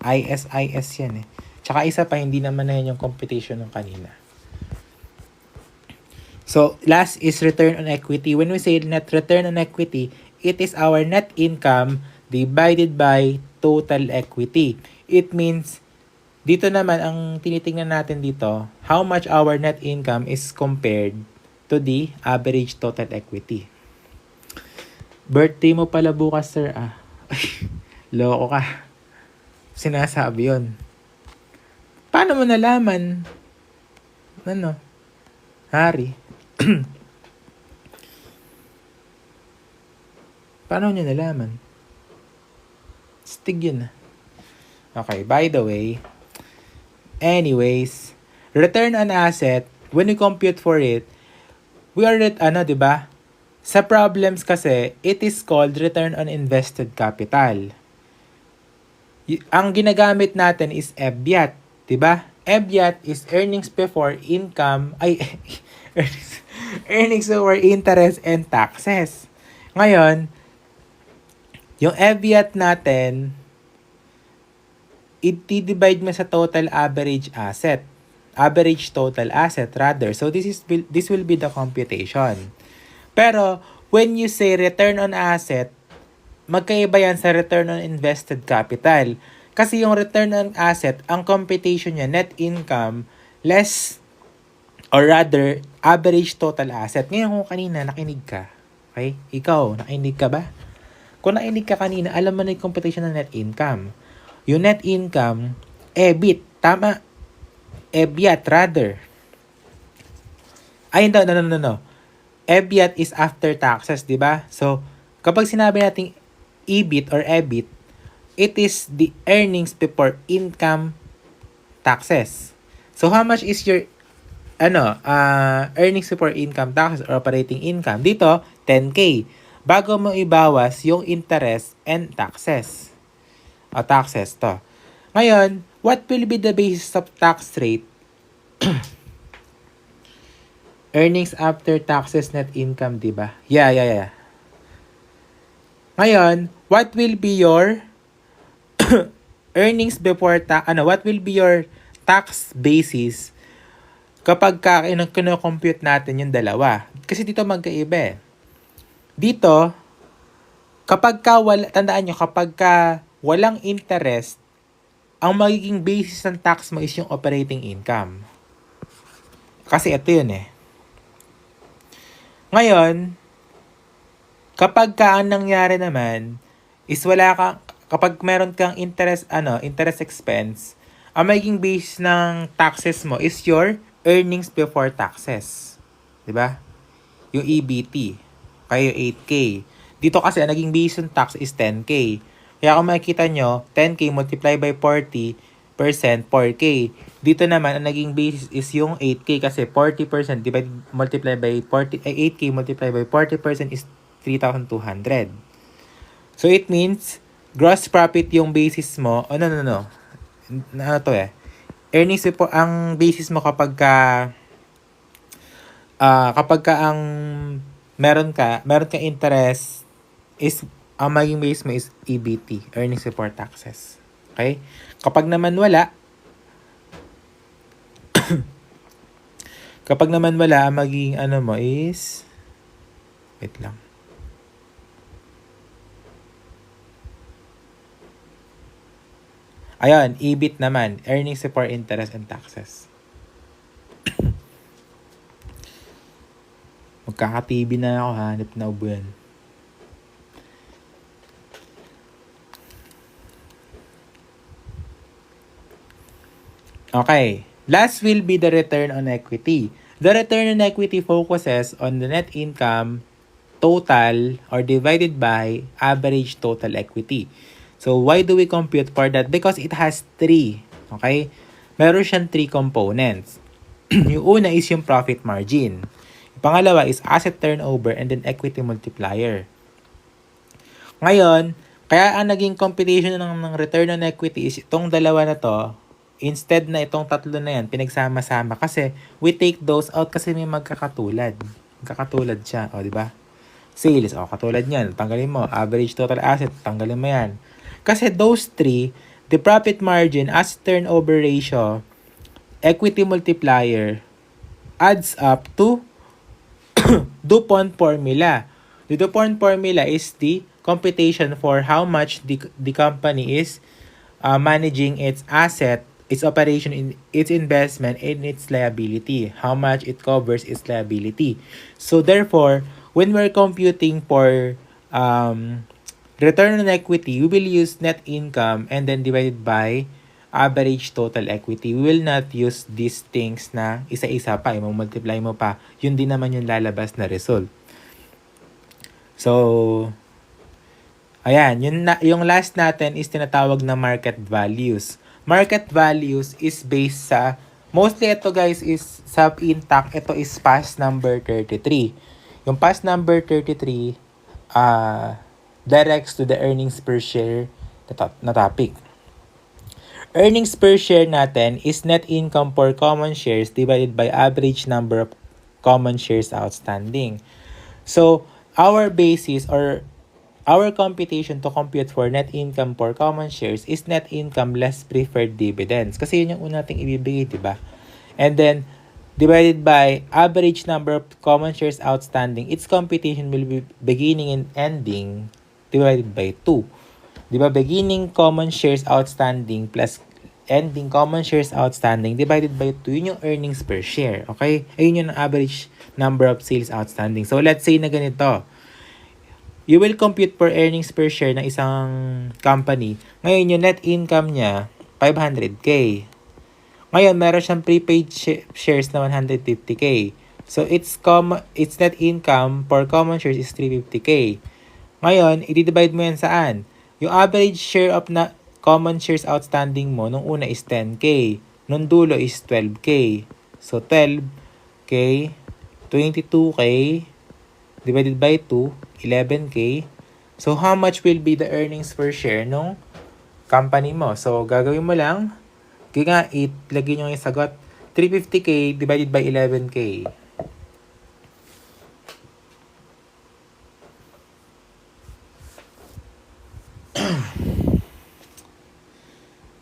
ISIS yan eh. Tsaka isa pa, hindi naman na yan yung computation ng kanina. So, last is return on equity. When we say net return on equity, it is our net income divided by total equity. It means, dito naman, ang tinitingnan natin dito, how much our net income is compared to the average total equity. Birthday mo pala bukas, sir. Loko ka. Sinasabi yun. Paano mo nalaman? Hari. Paano nyo nalaman? Stig yun. Okay, by the way, anyways, return on asset, when we compute for it, we are diba? Sa problems kasi, it is called return on invested capital. Ang ginagamit natin is EBIT, diba? EBIT is earnings before income, earnings before interest and taxes. Ngayon, yung EBIT natin, i-divide mo sa total average asset. Average total asset rather. So this will be the computation. Pero when you say return on asset, magkaiba yan sa return on invested capital. Kasi yung return on asset, ang computation niya, net income less or rather average total asset. Ngayon kung kanina nakinig ka, okay? Ikaw, nakinig ka ba? Kung nakinig ka kanina, alam mo na yung computation ng net income. Yung net income, EBIT, tama. EBIT rather. Ay, no. EBIT is after taxes, di ba? So, kapag sinabi nating EBIT or EBIT, it is the earnings before income taxes. So, how much is your earnings before income taxes or operating income? Dito, 10K. Bago mo ibawas yung interest and taxes. O, taxes to. Ngayon, what will be the basis of tax rate? Earnings after taxes net income, di ba? Yeah. Ngayon, what will be your earnings before what will be your tax basis kapag kino-compute natin yung dalawa? Kasi dito magkaiba eh. Dito, tandaan nyo, kapag walang interest, ang magiging basis ng tax mo is yung operating income. Kasi ito yun eh. Ngayon, kapag ang nangyari naman is kapag meron kang interest expense, ang magiging base ng taxes mo is your earnings before taxes. 'Di ba? Yung EBT. Kaya 8K. Dito kasi ang naging base ng tax is 10K. Kaya kung makikita nyo, 10K multiply by 40%, 4K. Dito naman, ang naging basis is yung 8K kasi 40% multiply by 8K multiply by 40% is 3,200. So, it means, gross profit yung basis mo. Oh, no. Earnings po, ang basis mo kapag ang meron ka interest is, ang maging base mo is EBT, earnings before taxes. Okay? Kapag naman wala, ang magiging mo is, wait lang. Ayun, EBIT naman, earnings before interest and taxes. Magkaka-TV na ako, hanip na ubo yan. Okay, last will be the return on equity. The return on equity focuses on the net income total or divided by average total equity. So, why do we compute for that? Because it has 3. Okay? Meron siyang 3 components. Yung una is yung profit margin. Yung pangalawa is asset turnover and then equity multiplier. Ngayon, kaya ang naging computation ng return on equity is itong dalawa na to, instead na itong tatlo na yan, pinagsama-sama. Kasi we take those out kasi may magkakatulad. Magkakatulad siya. O, di ba? Sales. O, katulad niyan. Tanggalin mo. Average total asset. Tanggalin mo yan. Kasi those 3, the profit margin, asset turnover ratio, equity multiplier, adds up to DuPont formula. The DuPont formula is the computation for how much the company is managing its asset, its operation, its investment, and its liability. How much it covers its liability. So therefore, when we're computing for return on equity, we will use net income and then divided by average total equity. We will not use these things na isa-isa pa, multiply mo pa. Yun din naman yung lalabas na result. So, ayan, yung last natin is tinatawag na market values. Market values is based sa, mostly ito guys is sa intact, ito is past number 33. Yung past number 33, directs to the earnings per share na topic. Earnings per share natin is net income for common shares divided by average number of common shares outstanding. So, our basis or our computation to compute for net income for common shares is net income less preferred dividends. Kasi yun yung una nating ibibigay, diba? And then, divided by average number of common shares outstanding, its computation will be beginning and ending divided by 2. Diba? Beginning common shares outstanding plus ending common shares outstanding divided by 2. Yun yung earnings per share. Okay? Ayun yung average number of sales outstanding. So, let's say na ganito. You will compute for earnings per share ng isang company. Ngayon, yung net income niya, 500K. Ngayon, meron siyang prepaid shares na 150k. So, its net income for common shares is 350k. Ngayon, i-divide mo yan saan? Yung average share of na common shares outstanding mo nung una is 10k. Nung dulo is 12k. So, 12k, 22k, divided by 2, 11k. So, how much will be the earnings per share nung company mo? So, gagawin mo lang, kaya nga, lagay nyo yung sagot, 350k divided by 11k.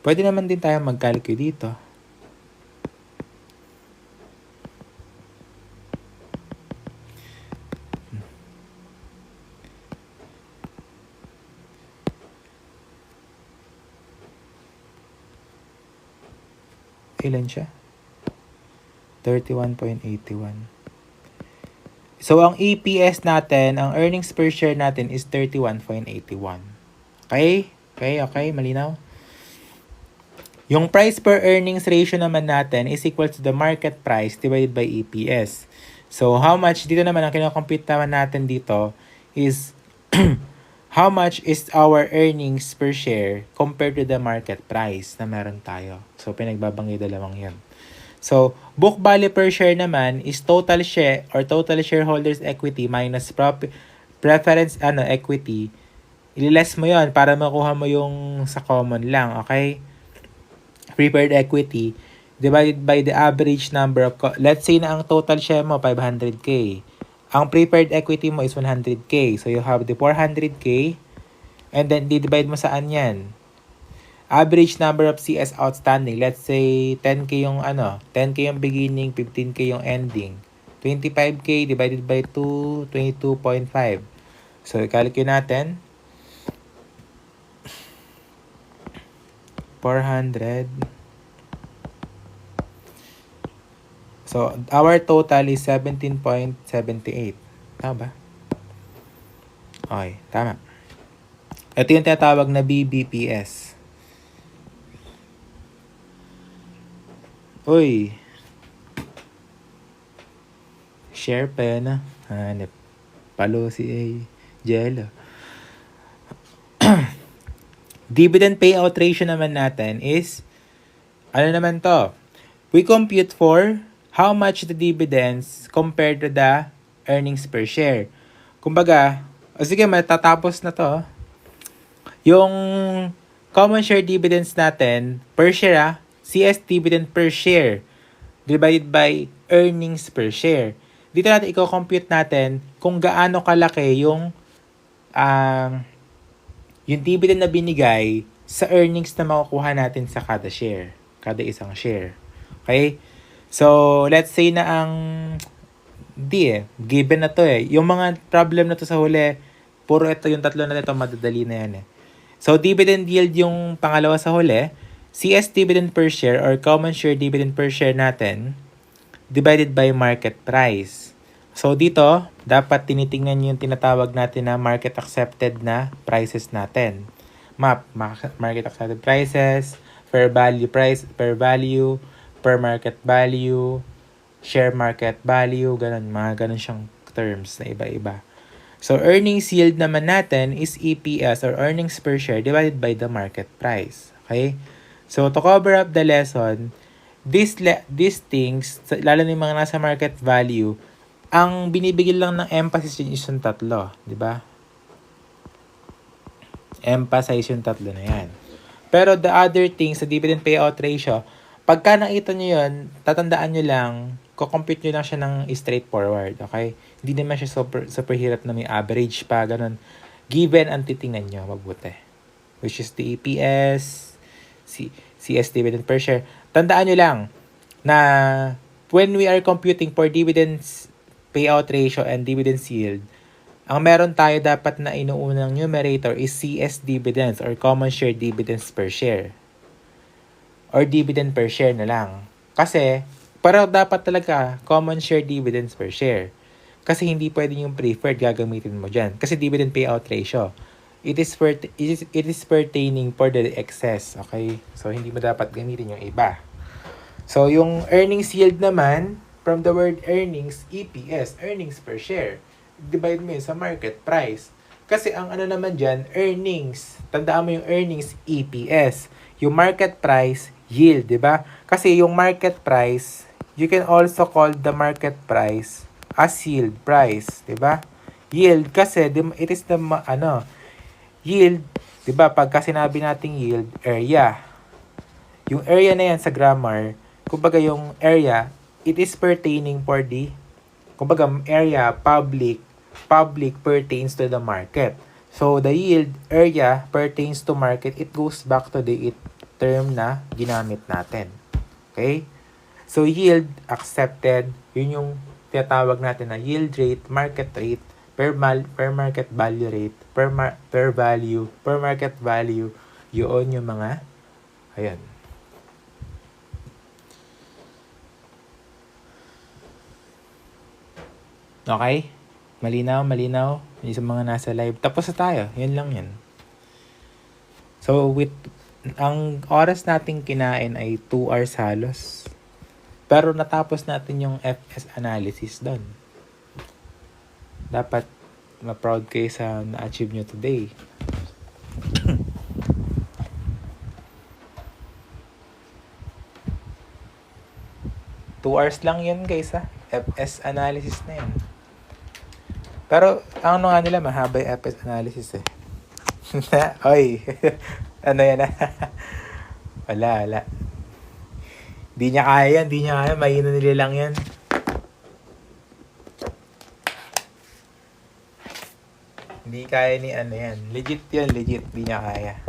Pwede naman din tayo mag-calculate dito. Ilan siya? 31.81. So, ang EPS natin, ang earnings per share natin is 31.81. Okay? Okay, malinaw? Yung price per earnings ratio naman natin is equal to the market price divided by EPS. So, how much, dito naman, ang kinocompute naman natin dito is how much is our earnings per share compared to the market price na meron tayo. So, pinagbabanggit dalawang yan. So, book value per share naman is total share or total shareholders equity minus preference equity. Ililess mo yon para makuha mo yung sa common lang, okay? Preferred equity divided by the average number of let's say na ang total share mo 500k. Ang preferred equity mo is 100k. So you have the 400k and then divide mo saan yan? Average number of CS outstanding. Let's say 10k yung 10k yung beginning, 15k yung ending. 25k divided by 2, 22.5. So i-calculate natin. 400. So, our total is 17.78. Tama ba? Okay, tama. Ito yung tinatawag na BBPS. Uy. Share pa yan hanip. Palo si Jello. Dividend payout ratio naman natin is, ano naman to? We compute for how much the dividends compared to the earnings per share. Kumbaga, sige, matatapos na to. Yung common share dividends natin, per share CS dividend per share divided by earnings per share. Dito natin i-compute natin kung gaano kalaki yung dividend na binigay sa earnings na makukuha natin sa kada share. Kada isang share. Okay? So, let's say na ang given na to Yung mga problem na to sa huli, puro ito yung tatlo na ito, madadali na yan So, dividend yield yung pangalawa sa huli. CS dividend per share or common share dividend per share natin divided by market price. So, dito, dapat tinitingnan yung tinatawag natin na market accepted na prices natin. Market accepted prices, fair value price, per market value, share market value, ganun, mga ganun siyang terms na iba-iba. So, earnings yield naman natin is EPS or earnings per share divided by the market price. Okay? So, to cover up the lesson, these things, lalo na yung mga nasa market value, ang binibigyan lang ng emphasis yun is yung tatlo. Diba? Emphasize yung tatlo na yan. Pero the other things, sa dividend payout ratio, pagka nakita nyo yun, tatandaan nyo lang, kukompute nyo lang siya ng straightforward. Okay? Hindi naman siya super hirap na may average pa, ganun. Given ang titingnan nyo, mabuti. Which is the EPS, CS dividend per share. Tandaan nyo lang na when we are computing for dividends payout ratio and dividends yield, ang meron tayo dapat na inuunang numerator is CS dividends or common share dividends per share. Or dividend per share na lang. Kasi, para dapat talaga common share dividends per share. Kasi hindi pwede yung preferred gagamitin mo dyan. Kasi dividend payout ratio. It is pertaining for the excess. Okay? So, hindi mo dapat gamitin yung iba. So, yung earnings yield naman, from the word earnings, EPS, earnings per share. Divide mo yun sa market price. Kasi ang ano naman dyan, earnings. Tandaan mo yung earnings, EPS. Yung market price, yield, di ba? Kasi yung market price, you can also call the market price as yield price, di ba? Yield kasi it is the yield, 'di ba? Pagka sinabi nating yield, area. Yung area na yan sa grammar, kumbaga yung area, it is pertaining for the, kumbaga area, public pertains to the market. So, the yield area pertains to market, it goes back to the term na ginamit natin. Okay? So, yield accepted, yun yung tinatawag natin na yield rate, market rate, per market value rate, per market value, yun yung mga, ayan. Okay? Malinaw. Yung sa mga nasa live. Tapos na tayo. Yun lang yan. So, ang oras nating kinain ay 2 hours halos. Pero natapos natin yung FS analysis doon. Dapat ma-proud kayo sa na-achieve nyo today. Two hours lang yun guys ha. FS analysis na yun. Pero, ang ano nga nila, mahaba yung FS analysis eh. Oy, ano yan wala. Di niya kaya, mahina nila lang yan. Hindi kaya ni ano yan. Legit, di niya kaya.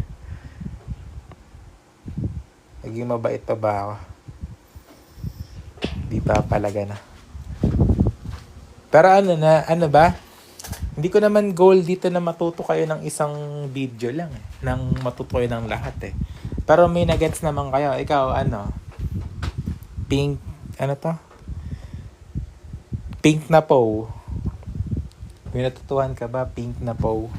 Naging mabait pa ba ako? Di pa palaga na. Pero ano ba? Hindi ko naman goal dito na matuto kayo ng isang video lang eh. Nang matuto kayo ng lahat eh. Pero may nagets naman kayo. Ikaw, pink na po. May natutuhan ka ba? Pink na po.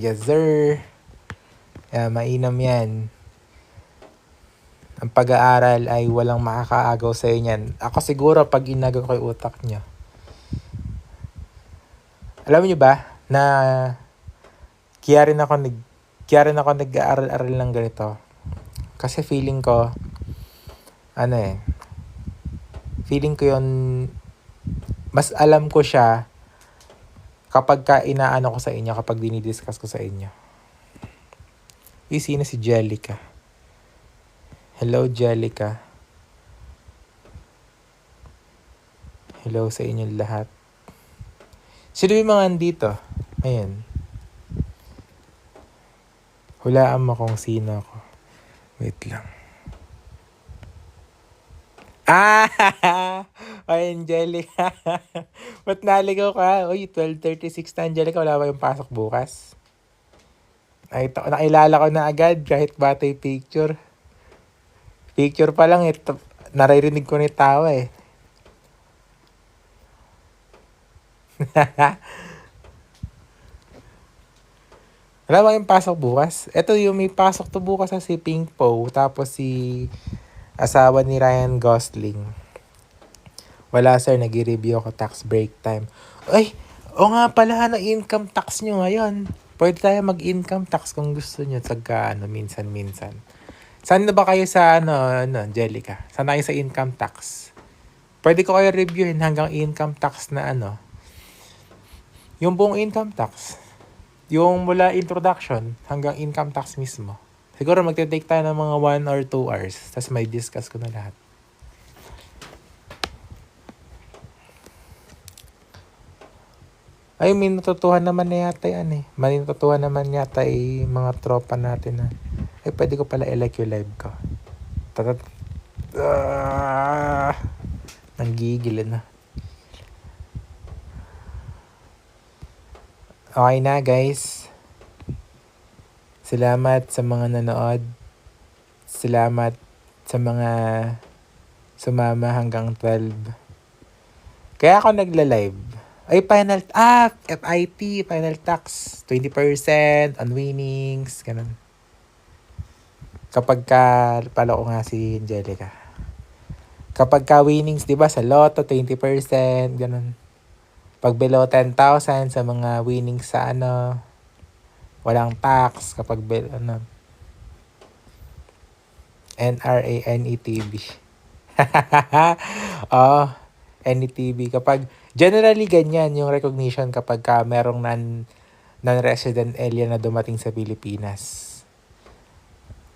Yes, sir. Mainam yan. Ang pag-aaral ay walang makakaagaw sa inyo. Ako siguro pag inagaw ko yung utak nyo. Alam niyo ba na kaya rin ako nag-aaral-aral ng ganito. Kasi feeling ko feeling ko yun, mas alam ko siya kapag inaano ko sa inyo, kapag dinidiscuss ko sa inyo. Sino si Jellica? Hello, Jellica. Hello sa inyong lahat. Sino yung mga andito? Ayan. Hulaan mo kung sino ako. Wait lang. Ay, Angelica. Ba't naligaw ka? Uy, 12:36 na, Angelica. Wala ba yung pasok bukas? Ay, nakilala ko na agad kahit bata yung picture. Picture pa lang, naririnig ko na yung tawa eh. Wala ba yung pasok bukas? Ito yung may pasok to bukas sa si Pink Po, tapos si asawa ni Ryan Gosling. Wala sir, nag-review ako tax break time. Ay, nga pala na income tax nyo ngayon. Pwede tayo mag-income tax kung gusto nyo. Sagka minsan. Saan na ba kayo sa Angelica? Saan kayo sa income tax? Pwede ko kayo reviewin hanggang income tax na yung buong income tax. Yung mula introduction hanggang income tax mismo. Siguro magte-take tayo ng mga 1 or 2 hours. Tapos may discuss ko na lahat. Ay, may natutuhan naman na yata yan eh. May natutuhan naman yata mga tropa natin na. Ay, pwede ko pala i-like yung live ko. Nanggigil na. Okay na guys. Salamat sa mga nanood. Salamat sa mga sumama hanggang 12. Kaya ako nagla-live. Ay, FIT, final tax. 20% on winnings. Ganun. Kapag ka, pala ko nga si Angelica. Kapag ka winnings, di ba, sa Lotto, 20%, ganun. Pag below 10,000 sa mga winnings sa walang tax. Kapag NRA, NETV. Oh, NETV. Kapag, generally ganyan yung recognition kapag ka merong non-resident alien na dumating sa Pilipinas.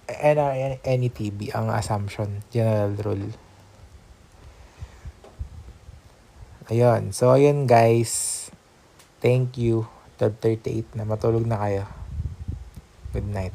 NRA, NETV ang assumption, general rule. Ayun. So, ayun guys. Thank you. 12:38 na. Matulog na kayo. Good night.